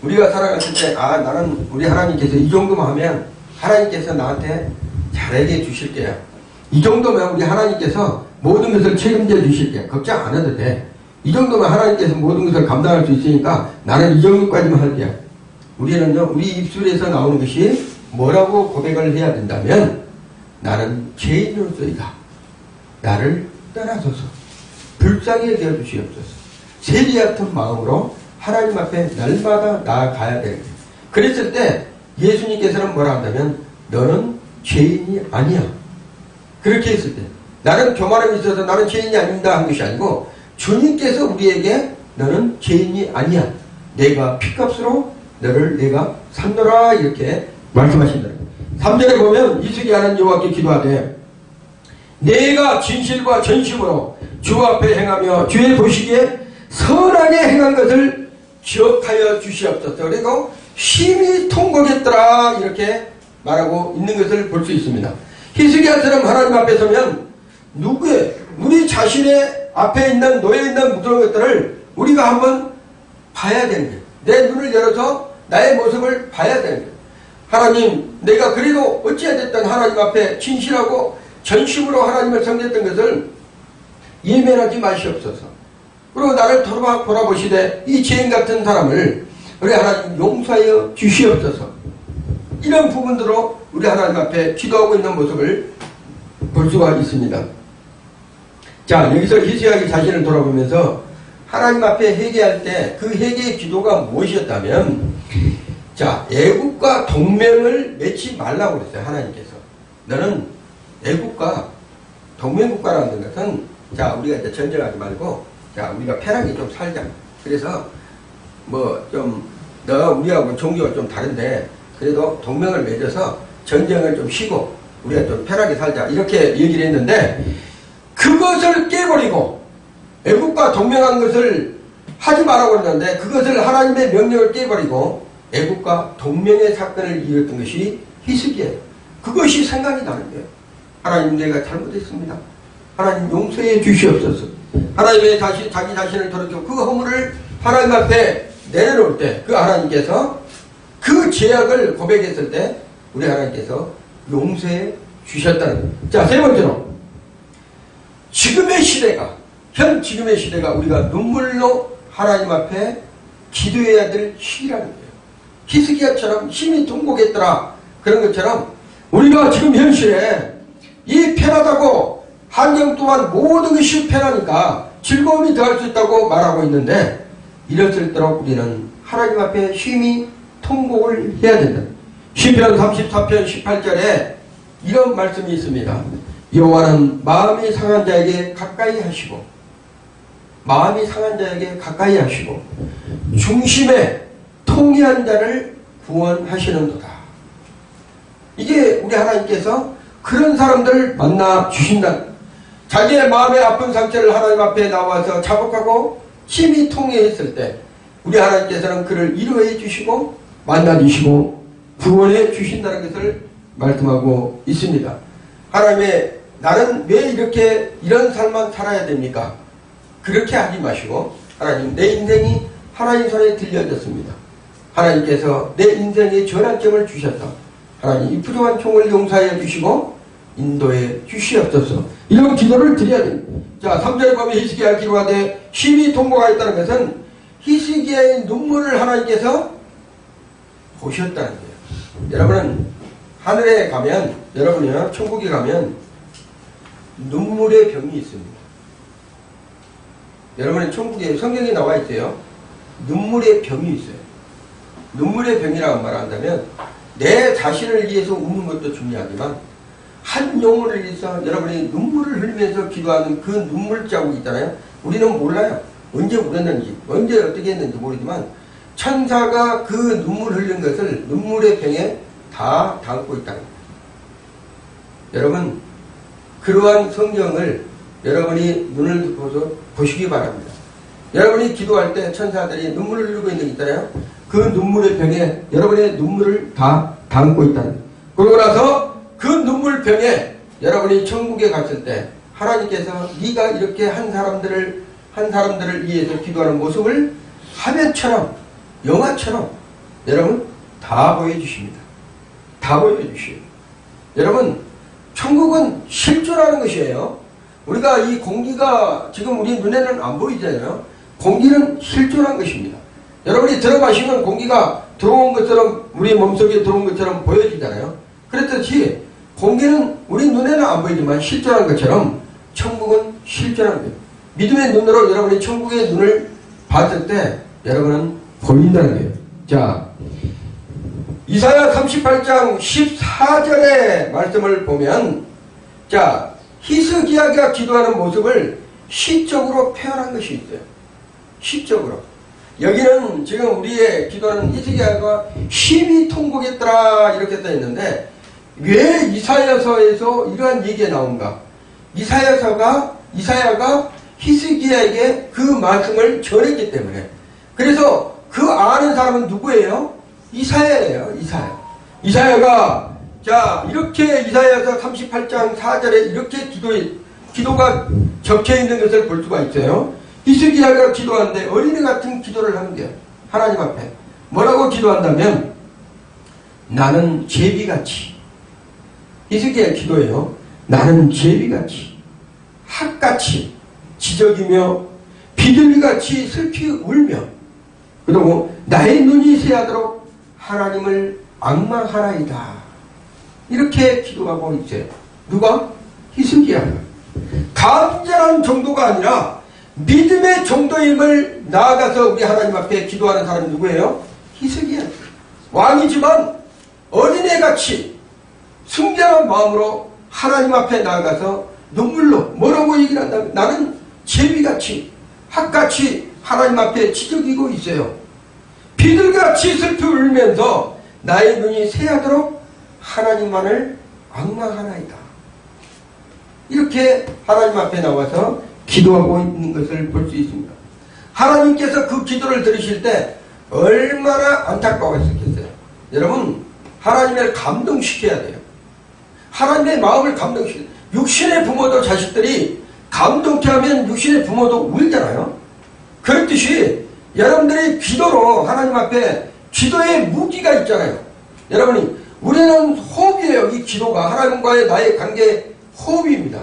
우리가 살아갔을 때, 나는 우리 하나님께서 이 정도만 하면 하나님께서 나한테 잘하게 주실 거야. 이 정도면 우리 하나님께서 모든 것을 책임져 주실 거야. 걱정 안 해도 돼. 이 정도면 하나님께서 모든 것을 감당할 수 있으니까 나는 이 정도까지만 할게요. 우리는요, 우리 입술에서 나오는 것이 뭐라고 고백을 해야 된다면, 나는 죄인으로서이다. 나를 떠나소서. 불쌍히 여겨 주시옵소서. 세리 같은 마음으로 하나님 앞에 날마다 나아가야 되는 거예요. 그랬을 때 예수님께서는 뭐라 한다면, 너는 죄인이 아니야. 그렇게 했을 때, 나는 교만함이 있어서 나는 죄인이 아닙니다 한 것이 아니고, 주님께서 우리에게 너는 죄인이 아니야. 내가 피값으로 너를 내가 산노라 이렇게 말씀하신다. 3절에 보면 히스기야는 여호와께 기도하되, 내가 진실과 전심으로 주 앞에 행하며 주의 보시기에 선하게 행한 것을 기억하여 주시옵소서. 그리고 심히 통곡했더라 이렇게 말하고 있는 것을 볼 수 있습니다. 히스기야처럼 하나님 앞에 서면 우리 자신의 앞에 있는 놓여있는 무서운 것들을 우리가 한번 봐야 되는 거예요. 내 눈을 열어서 나의 모습을 봐야 되는 거예요. 하나님, 내가 그래도 어찌하됐든 하나님 앞에 진실하고 전심으로 하나님을 섬겼던 것을 예면하지 마시옵소서. 그리고 나를 돌아보시되 이 죄인 같은 사람을 우리 하나님 용서하여 주시옵소서. 이런 부분들로 우리 하나님 앞에 기도하고 있는 모습을 볼 수가 있습니다. 자, 여기서 히스기야가 자신을 돌아보면서 하나님 앞에 회개할 때 그 회개의 기도가 무엇이었다면, 자, 애국과 동맹을 맺지 말라고 그랬어요. 하나님께서. 너는 애국과 동맹국가라는 것은, 자, 우리가 이제 전쟁하지 말고, 자, 우리가 편하게 좀 살자. 그래서 우리하고 종교가 좀 다른데 그래도 동맹을 맺어서 전쟁을 좀 쉬고 우리가 좀 편하게 살자. 이렇게 얘기를 했는데, 그것을 깨버리고 애국과 동맹한 것을 하지 말라고 했는데, 그것을 하나님의 명령을 깨버리고 애국과 동맹의 사건을 이뤘던 것이 히스기야예요. 그것이 생각이 나는 거예요. 하나님, 내가 잘못했습니다. 하나님 용서해 주시옵소서. 하나님의 자기 자신을 돌이켜 그 허물을 하나님 앞에 내려놓을 때 그 하나님께서 그 죄악을 고백했을 때 우리 하나님께서 용서해 주셨다는 거예요. 자, 세 번째로 지금의 시대가 우리가 눈물로 하나님 앞에 기도해야 될 시기라는 거예요. 히스기야처럼 심히 통곡했더라 그런 것처럼 우리가 지금 현실에 이 편하다고 환경 또한 모든 것이 편하니까 즐거움이 더할 수 있다고 말하고 있는데, 이럴수록 우리는 하나님 앞에 심히 통곡을 해야 된다. 시편 34편 18절에 이런 말씀이 있습니다. 여호와는 마음이 상한 자에게 가까이 하시고 중심에 통회한 자를 구원하시는도다. 이게 우리 하나님께서 그런 사람들을 만나 주신다. 자기의 마음의 아픈 상처를 하나님 앞에 나와서 자복하고 심히 통회했을 때 우리 하나님께서는 그를 위로해 주시고 만나 주시고 구원해 주신다는 것을 말씀하고 있습니다. 하나님의 나는 왜 이런 삶만 살아야 됩니까? 그렇게 하지 마시고, 하나님, 내 인생이 하나님 손에 들려졌습니다. 하나님께서 내 인생의 전환점을 주셨다. 하나님, 이 부족한 총을 용서해 주시고 인도해 주시옵소서. 이런 기도를 드려야 됩니다. 자, 3절에 보면 히스기야가 기도하되 심히 통곡하였다는 것은 히스기야의 눈물을 하나님께서 보셨다는 거예요. 여러분은 하늘에 가면, 여러분이요, 천국에 가면 눈물의 병이 있습니다. 여러분의 천국에 성경에 나와 있어요. 눈물의 병이 있어요. 눈물의 병이라고 말한다면 내 자신을 위해서 우는 것도 중요하지만 한 영혼을 위해서 여러분이 눈물을 흘리면서 기도하는 그 눈물 자국이 있잖아요. 우리는 몰라요. 언제 울었는지, 언제 어떻게 했는지 모르지만 천사가 그 눈물 흘린 것을 눈물의 병에 다 담고 있다는 거예요. 여러분, 그러한 성경을 여러분이 눈을 뜨고서 보시기 바랍니다. 여러분이 기도할 때 천사들이 눈물을 흘리고 있는 게 있잖아요. 그 눈물의 병에 여러분의 눈물을 다 담고 있다는 거예요. 그러고 나서 그 눈물병에 여러분이 천국에 갔을 때 하나님께서 네가 이렇게 한 사람들을 위해서 기도하는 모습을 화면처럼 영화처럼 여러분 다 보여주십니다. 다 보여주시오. 여러분, 천국은 실존하는 것이에요. 우리가 이 공기가 지금 우리 눈에는 안 보이잖아요. 공기는 실존한 것입니다. 여러분이 들어가시면 공기가 들어온 것처럼, 우리 몸속에 들어온 것처럼 보여지잖아요. 그렇듯이 공기는 우리 눈에는 안 보이지만 실존한 것처럼 천국은 실존한 거예요. 믿음의 눈으로 여러분이 천국의 눈을 봤을 때 여러분은 보인다는 거예요. 자, 이사야 38장 14절의 말씀을 보면, 자, 히스기야가 기도하는 모습을 시적으로 표현한 것이 있어요. 시적으로. 여기는 지금 우리의 기도하는 히스기야가 심히 통곡했더라 이렇게 써 있는데, 왜 이사야서에서 이러한 얘기가 나온가? 이사야가 히스기야에게 그 말씀을 전했기 때문에. 그래서 그 아는 사람은 누구예요? 이사야예요. 이사야가 자 이렇게 이사야서 38장 4절에 이렇게 기도가 적혀있는 것을 볼 수가 있어요. 히스기야가 기도하는데 어린애 같은 기도를 하는 거예요. 하나님 앞에 뭐라고 기도한다면 나는 제비같이, 히스기야 기도예요. 나는 제비같이 학같이 지적이며 비둘기같이 슬피 울며 그리고 나의 눈이 새하도록 하나님을 앙망하나이다. 이렇게 기도하고 있어요. 누가? 히스기야가. 간절한 정도가 아니라 믿음의 정도임을 나아가서 우리 하나님 앞에 기도하는 사람이 누구예요? 히스기야. 왕이지만 어린애같이 순결한 마음으로 하나님 앞에 나아가서 눈물로 뭐라고 얘기를 한다면 나는 제비같이 학같이 하나님 앞에 지적이고 있어요. 비둘기같이 슬피 울면서 나의 눈이 새하도록 하나님만을 앙망하나이다. 이렇게 하나님 앞에 나와서 기도하고 있는 것을 볼 수 있습니다. 하나님께서 그 기도를 들으실 때 얼마나 안타까웠겠어요. 여러분, 하나님을 감동시켜야 돼요. 하나님의 마음을 감동시켜야 돼요. 육신의 부모도 자식들이 감동케 하면 육신의 부모도 울잖아요. 그렇듯이 여러분들이 기도로 하나님 앞에 기도의 무기가 있잖아요. 여러분이 우리는 호흡이에요. 이 기도가 하나님과의 나의 관계 호흡입니다.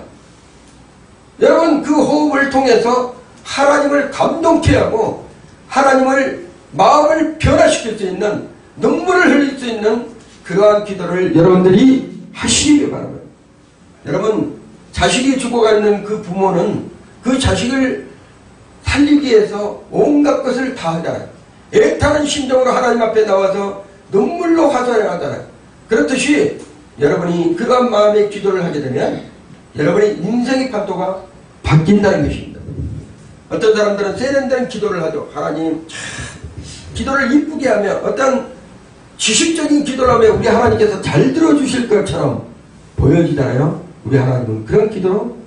여러분 그 호흡을 통해서 하나님을 감동케 하고 하나님을 마음을 변화시킬 수 있는 눈물을 흘릴 수 있는 그러한 기도를 여러분들이 하시기 바랍니다. 여러분 자식이 죽어가는 그 부모는 그 자식을 살리기 위해서 온갖 것을 다 하잖아요. 애타는 심정으로 하나님 앞에 나와서 눈물로 화살을 하잖아요. 그렇듯이 여러분이 그러한 마음의 기도를 하게 되면 여러분의 인생의 판도가 바뀐다는 것입니다. 어떤 사람들은 세련된 기도를 하죠. 하나님 기도를 이쁘게 하면 어떤 지식적인 기도를 하면 우리 하나님께서 잘 들어주실 것처럼 보여지잖아요. 우리 하나님은 그런 기도로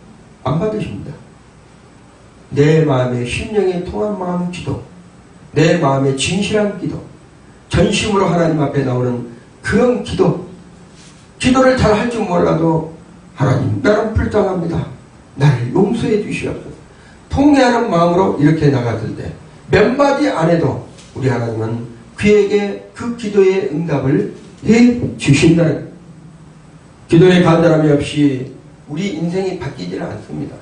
안 받으십니다. 내 마음의 심령에 통한 마음 기도, 내 마음의 진실한 기도, 전심으로 하나님 앞에 나오는 그런 기도를 잘 할 줄 몰라도 하나님 나는 불쌍합니다. 나를 용서해 주시옵소서. 통회하는 마음으로 이렇게 나갔을 때 몇 마디 안 해도 우리 하나님은 그에게 그 기도의 응답을 해 주신다는 기도의 간절함이 없이 우리 인생이 바뀌지는 않습니다.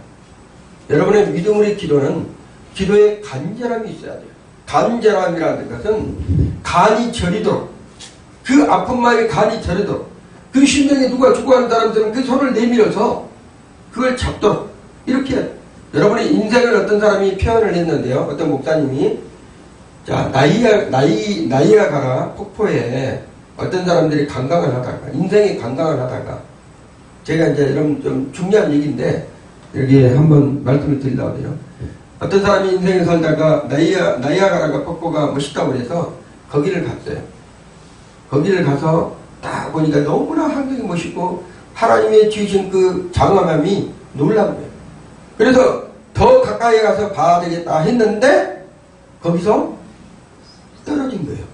여러분의 믿음의 기도는 기도에 간절함이 있어야 돼요. 간절함이라는 것은 간이 저리도록 그 아픈 마음이 간이 저리도록 그 심령에 누가 죽어가는 사람들은 그 손을 내밀어서 그걸 잡도록 이렇게 여러분의 인생을 어떤 사람이 표현을 했는데요. 어떤 목사님이 자 나이아가라 폭포에 어떤 사람들이 관광을 하다가 인생의 관광을 하다가 제가 이제 이런 좀 중요한 얘기인데 여기에 한번 말씀을 드리려고 해요. 어떤 사람이 인생을 살다가 나이아가라가 폭포가 멋있다고 해서 거기를 갔어요. 거기를 가서 딱 보니까 너무나 환경이 멋있고 하나님의 주신 그 장엄함이 놀라운 거예요. 그래서 더 가까이 가서 봐야 되겠다 했는데 거기서 떨어진 거예요.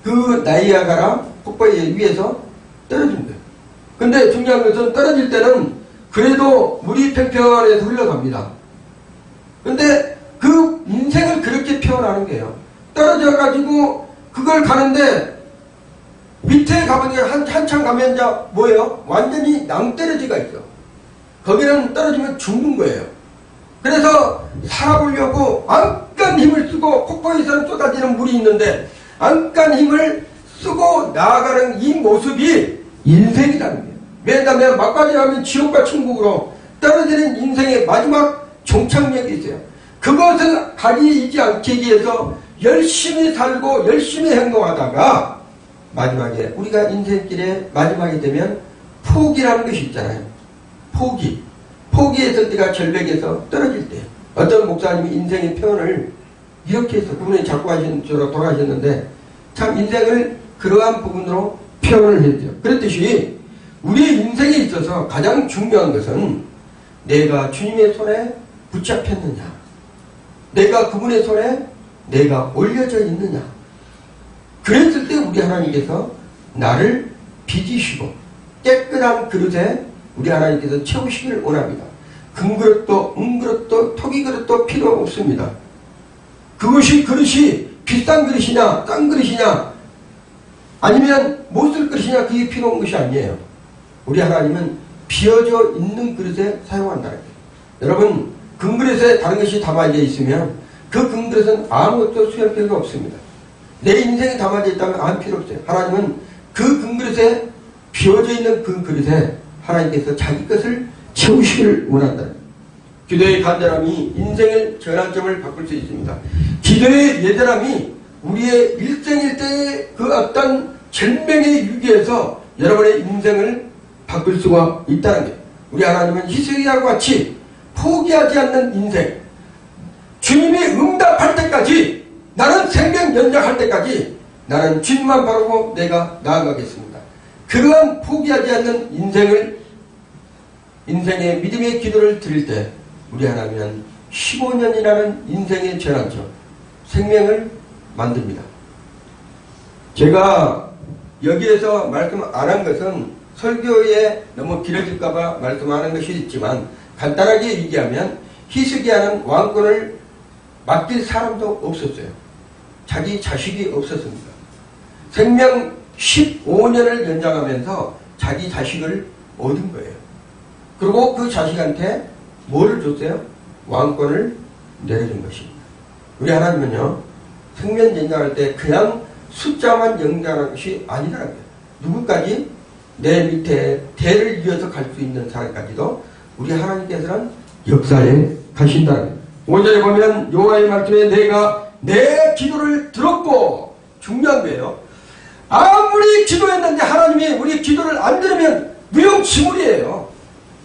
그 나이아가라 폭포의 위에서 떨어진 거예요. 근데 중요한 것은 떨어질 때는 그래도 물이 팽팽해서 흘러갑니다. 근데 그 인생을 그렇게 표현하는 거예요. 떨어져가지고 그걸 가는데 밑에 가보니까 한참 가면 이제 뭐예요? 완전히 낭떠러지가 있어. 거기는 떨어지면 죽는 거예요. 그래서 살아보려고 안간 힘을 쓰고 폭포에서는 쏟아지는 물이 있는데 안간 힘을 쓰고 나아가는 이 모습이 인생이라는 거예요. 왜냐하면 막바지 하면 지옥과 천국으로 떨어지는 인생의 마지막 종착역이 있어요. 그것을 가리지 않기 위해서 열심히 살고 열심히 행동하다가 마지막에 우리가 인생길에 마지막이 되면 포기라는 것이 있잖아요. 포기해서 네가 절벽에서 떨어질 때 어떤 목사님이 인생의 표현을 이렇게 해서 그분이 작곡하신 줄로 돌아가셨는데 참 인생을 그러한 부분으로 표현을 했죠. 그랬듯이 우리의 인생에 있어서 가장 중요한 것은 내가 주님의 손에 붙잡혔느냐, 내가 그분의 손에 내가 올려져 있느냐. 그랬을 때 우리 하나님께서 나를 빚으시고 깨끗한 그릇에 우리 하나님께서 채우시기를 원합니다. 금그릇도 은그릇도 토기그릇도 필요 없습니다. 그것이 그릇이 비싼 그릇이냐 싼 그릇이냐 아니면 못 쓸 그릇이냐 그게 필요한 것이 아니에요. 우리 하나님은 비어져 있는 그릇에 사용한다는 거예요. 여러분 금그릇에 다른 것이 담아져 있으면 그 금그릇은 아무것도 수할 필요가 없습니다. 내 인생이 담아져 있다면 아무 필요 없어요. 하나님은 그 금그릇에 비어져 있는 그 그릇에 하나님께서 자기 것을 채우시기를 원한다. 기도의 간절함이 인생의 전환점을 바꿀 수 있습니다. 기도의 예절함이 우리의 일생일대의 그 어떤 절명의 위기에서 여러분의 인생을 바꿀 수가 있다는 게, 우리 하나님은 히스기야와 같이 포기하지 않는 인생, 주님이 응답할 때까지, 나는 생명 연장할 때까지 나는 주님만 바라고 내가 나아가겠습니다. 그러한 포기하지 않는 인생의 믿음의 기도를 드릴 때 우리 하나님은 15년이라는 인생의 전환점, 생명을 만듭니다. 제가 여기에서 말씀 안 한 것은 설교에 너무 길어질까봐 말씀하는 것이 있지만, 간단하게 얘기하면 히스기야는 왕권을 맡길 사람도 없었어요. 자기 자식이 없었습니다. 생명 15년을 연장하면서 자기 자식을 얻은 거예요. 그리고 그 자식한테 뭐를 줬어요? 왕권을 내려준 것입니다. 우리 하나님은요, 생명 연장할 때 그냥 숫자만 연장하는 것이 아니라는 거예요. 누구까지? 내 밑에 대를 이어서 갈 수 있는 사람까지도 우리 하나님께서는 역사에 가신다는 거예요. 5절에 보면 여호와의 말씀에 내가 내 기도를 들었고, 중요한 거예요. 아무리 기도했는데 하나님이 우리 기도를 안 들으면 무용지물이에요.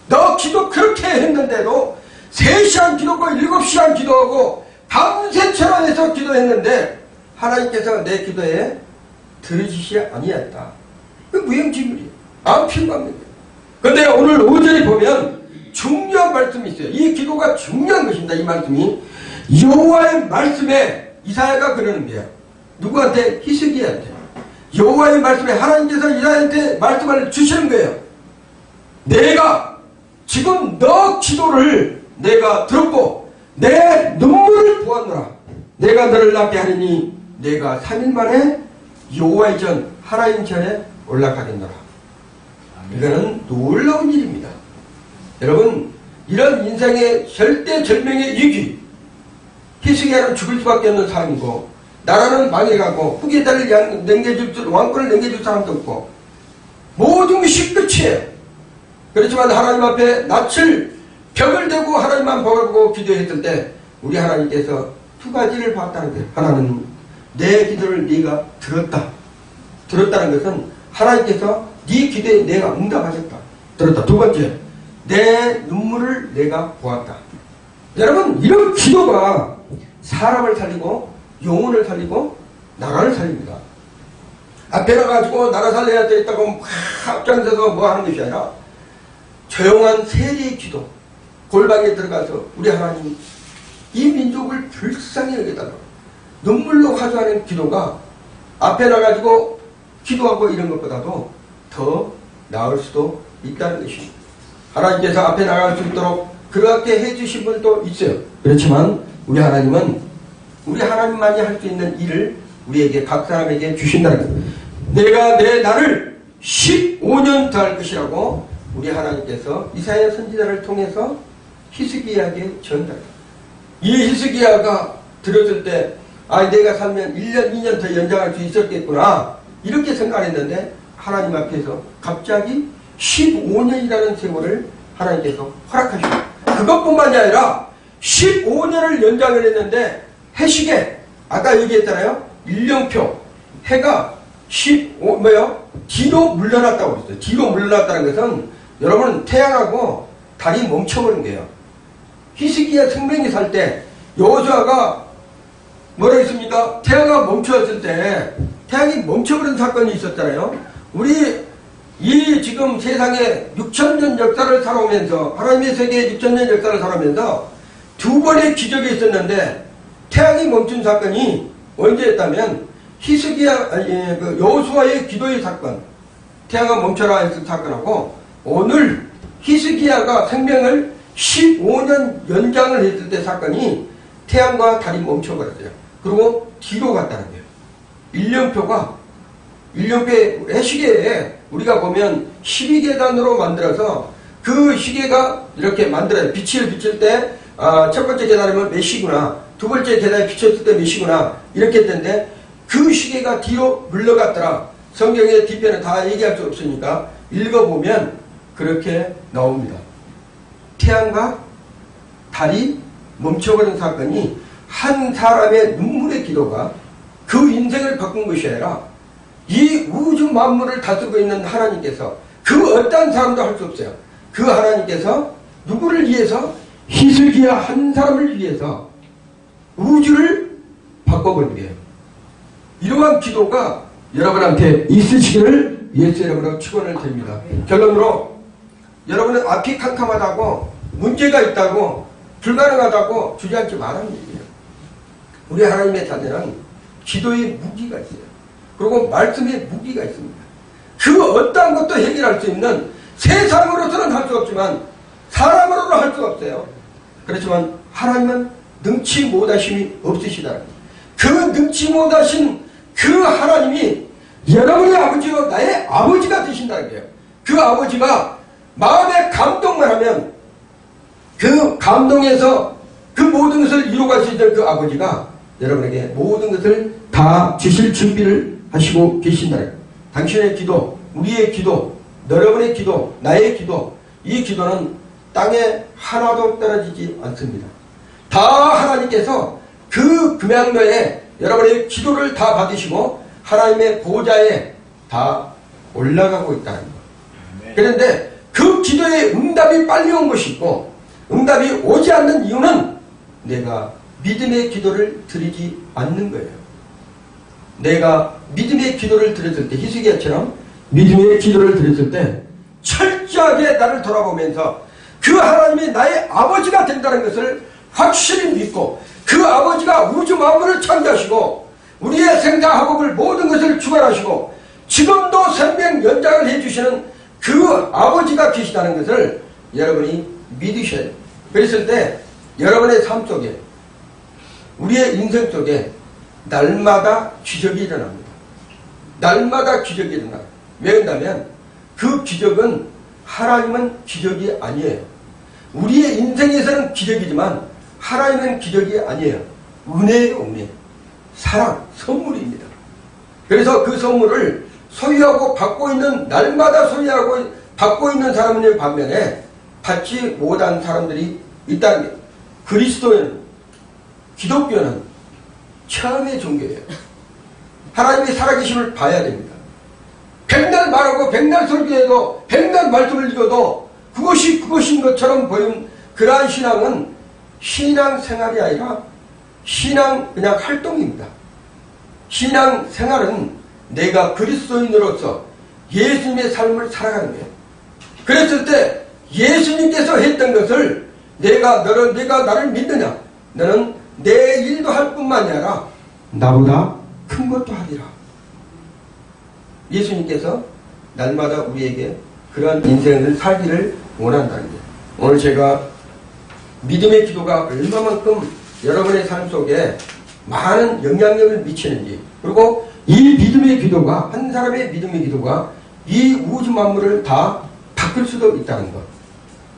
너 기도 그렇게 했는데도 3시간 기도하고 7시간 기도하고 밤새처럼 해서 기도했는데 하나님께서 내 기도에 들으시지 아니했다. 그 무용지물이에요. 아무 필요가 없는 거예요. 그런데 오늘 5절에 보면 중요한 말씀이 있어요. 이 기도가 중요한 것입니다. 이 말씀이 여호와의 말씀에 이사야가 그러는 거예요. 누구한테? 히스기야한테. 여호와의 말씀에 하나님께서 이사야한테 말씀을 주시는 거예요. 내가 지금 너 기도를 내가 들었고 내 눈물을 보았노라. 내가 너를 낫게 하리니 내가 3일 만에 여호와의 전 하나님 전에 올라가겠노라. 이거는 놀라운 일입니다. 여러분, 이런 인생의 절대절명의 위기, 히스기야는 죽을 수밖에 없는 사람이고 나라는 망해가고 후계자를 왕권을 남겨줄 사람도 없고 모든 것이 끝이에요. 그렇지만 하나님 앞에 낯을 벽을 대고 하나님만 바라보고 기도했을 때 우리 하나님께서 2가지를 봤다는 거예요. 하나는 내 기도를 네가 들었다. 들었다는 것은 하나님께서 네 기도에 내가 응답하겠다. 들었다. 2번째, 내 눈물을 내가 보았다. 여러분, 이런 기도가 사람을 살리고 영혼을 살리고 나라를 살립니다. 앞에 나가지고 나라 살려야 되겠다고 막 앞장서서 뭐 하는 것이 아니라 조용한 세리의 기도, 골방에 들어가서 우리 하나님 이 민족을 불쌍히 여겨달라고 눈물로 화주하는 기도가 앞에 나가지고 기도하고 이런 것보다도 더 나을 수도 있다는 것입니다. 하나님께서 앞에 나갈 수 있도록 그렇게 해주신 분도 있어요. 그렇지만 우리 하나님은 우리 하나님만이 할 수 있는 일을 우리에게 각 사람에게 주신다는 거예요. 내가 내 날을 15년 더 할 것이라고 우리 하나님께서 이사야 선지자를 통해서 히스기야에게 전달해요. 이 히스기야가 들었을 때 내가 살면 1년 2년 더 연장할 수 있었겠구나 이렇게 생각했는데 하나님 앞에서 갑자기 15년이라는 세월을 하나님께서 허락하시고, 그것뿐만이 아니라 15년을 연장을 했는데 해시계, 아까 얘기했잖아요. 일령표, 해가 뒤로 물러났다고 그랬어요. 뒤로 물러났다는 것은 여러분 태양하고 달이 멈춰버린 거예요. 히스기야 생명이 살 때 여호수아가 뭐라 했습니까? 태양이 멈춰졌을 때 태양이 멈춰버린 사건이 있었잖아요. 우리 이 지금 세상에 6,000년 역사를 살아오면서 하나님의 세계에 6,000년 역사를 살아오면서 2번의 기적이 있었는데 태양이 멈춘 사건이 언제였다면 히스기야 그 여호수아의 기도의 사건, 태양아 멈춰라 했던 사건하고 오늘 히스기야가 생명을 15년 연장을 했을 때 사건이 태양과 달이 멈춰버렸어요. 그리고 뒤로 갔다는 거예요. 일령표의 시계에 우리가 보면 12계단으로 만들어서 그 시계가 이렇게 만들어요. 빛을 비칠 때 첫 번째 계단이면 몇 시구나, 두 번째 계단에 비쳤을 때 몇 시구나 이렇게 했는데 그 시계가 뒤로 물러갔더라. 성경의 뒤편은 다 얘기할 수 없으니까 읽어보면 그렇게 나옵니다. 태양과 달이 멈춰버린 사건이 한 사람의 눈물의 기도가 그 인생을 바꾼 것이 아니라 이 우주 만물을 다스리고 있는 하나님께서 그 어떤 사람도 할 수 없어요. 그 하나님께서 누구를 위해서? 히스기야 한 사람을 위해서 우주를 바꿔버린 거예요. 이러한 기도가 여러분한테 있으시기를 예수 이름으로 축원을 드립니다. 결론으로 여러분은 앞이 캄캄하다고 문제가 있다고 불가능하다고 주저앉지 말라는 얘기예요. 우리 하나님의 자녀는 기도의 무기가 있어요. 그리고 말씀의 무기가 있습니다. 그 어떠한 것도 해결할 수 있는 세상으로서는 할 수 없지만 사람으로는 할 수가 없어요. 그렇지만 하나님은 능치 못하심이 없으시다. 그 능치 못하신 그 하나님이 여러분의 아버지요 나의 아버지가 되신다는 거예요. 그 아버지가 마음에 감동을 하면 그 감동에서 그 모든 것을 이루어가시던 그 아버지가 여러분에게 모든 것을 다 주실 준비를 하시고 계신다. 당신의 기도, 우리의 기도, 여러분의 기도, 나의 기도, 이 기도는 땅에 하나도 떨어지지 않습니다. 다 하나님께서 그 금양로에 여러분의 기도를 다 받으시고 하나님의 보좌에 다 올라가고 있다는 것. 그런데 그 기도의 응답이 빨리 온 것이 있고 응답이 오지 않는 이유는 내가 믿음의 기도를 드리지 않는 거예요. 내가 믿음의 기도를 드렸을 때 히스기야처럼 믿음의 기도를 드렸을 때 철저하게 나를 돌아보면서 그 하나님이 나의 아버지가 된다는 것을 확실히 믿고 그 아버지가 우주 만물을 창조하시고 우리의 생사화복을 모든 것을 주관하시고 지금도 생명 연장을 해주시는 그 아버지가 계시다는 것을 여러분이 믿으셔야 돼요. 그랬을 때 여러분의 삶 속에 우리의 인생 속에 날마다 기적이 일어납니다. 날마다 기적이 일어나요. 왜 그런다면 그 기적은 하나님은 기적이 아니에요. 우리의 인생에서는 기적이지만 하나님은 기적이 아니에요. 은혜예요, 은혜. 사랑, 선물입니다. 그래서 그 선물을 소유하고 받고 있는 날마다 소유하고 받고 있는 사람의 반면에 받지 못한 사람들이 있다는 게 그리스도는 기독교는 처음의 종교예요. 하나님의 살아계심을 봐야 됩니다. 백날 말하고 백날 설교해도 백날 말씀을 읽어도 그것이 그것인 것처럼 보이는 그러한 신앙은 신앙생활이 아니라 신앙 그냥 활동입니다. 신앙생활은 내가 그리스도인으로서 예수님의 삶을 살아가는 거예요. 그랬을 때 예수님께서 했던 것을 내가 나를 믿느냐? 너는 내 일도 할 뿐만이 아니라 나보다 큰 것도 하리라. 예수님께서 날마다 우리에게 그런 인생을 살기를 원한다는 거예요. 오늘 제가 믿음의 기도가 얼마만큼 여러분의 삶 속에 많은 영향력을 미치는지, 그리고 이 믿음의 기도가, 한 사람의 믿음의 기도가 이 우주 만물을 다 바꿀 수도 있다는 것,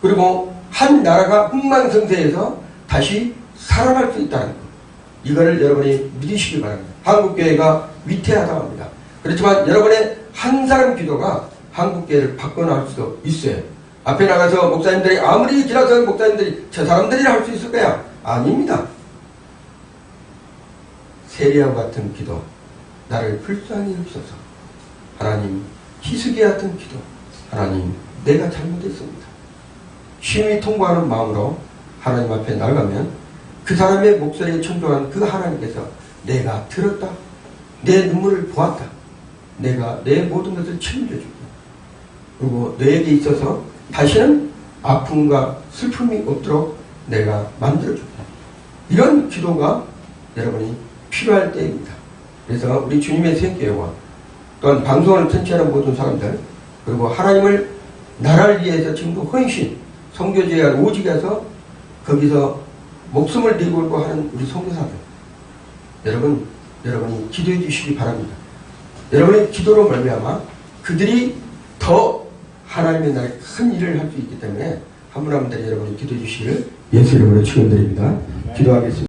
그리고 한 나라가 흥망성쇠해서 다시 살아날 수 있다는 것, 이거를 여러분이 믿으시기 바랍니다. 한국교회가 위태하다고 합니다. 그렇지만 여러분의 한 사람 기도가 한국교회를 바꿔나갈 수도 있어요. 앞에 나가서 목사님들이 아무리 지나서 목사님들이 저 사람들이라 할 수 있을 거야. 아닙니다. 세리와 같은 기도, 나를 불쌍히 여기소서. 하나님, 히스기야 같은 기도, 하나님, 내가 잘못했습니다. 심히 통과하는 마음으로 하나님 앞에 나가면 그 사람의 목소리에 청종한 그 하나님께서 내가 들었다, 내 눈물을 보았다, 내가 내 모든 것을 책임져주고, 그리고 너에게 있어서 다시는 아픔과 슬픔이 없도록 내가 만들어준다. 이런 기도가 여러분이 필요할 때입니다. 그래서 우리 주님의 생교회와 또한 방송을 청취하는 모든 사람들, 그리고 하나님을 나라를 위해서 지금도 헌신, 선교제와 오직에서 거기서 목숨을 내걸고 하는 우리 선교사들, 여러분이 기도해 주시기 바랍니다. 여러분의 기도로 말미암아 그들이 더 하나님의 나라에 큰 일을 할 수 있기 때문에 한 분 한 분들이 여러분이 기도해 주시기를 예수 이름으로 축원드립니다. 기도하겠습니다.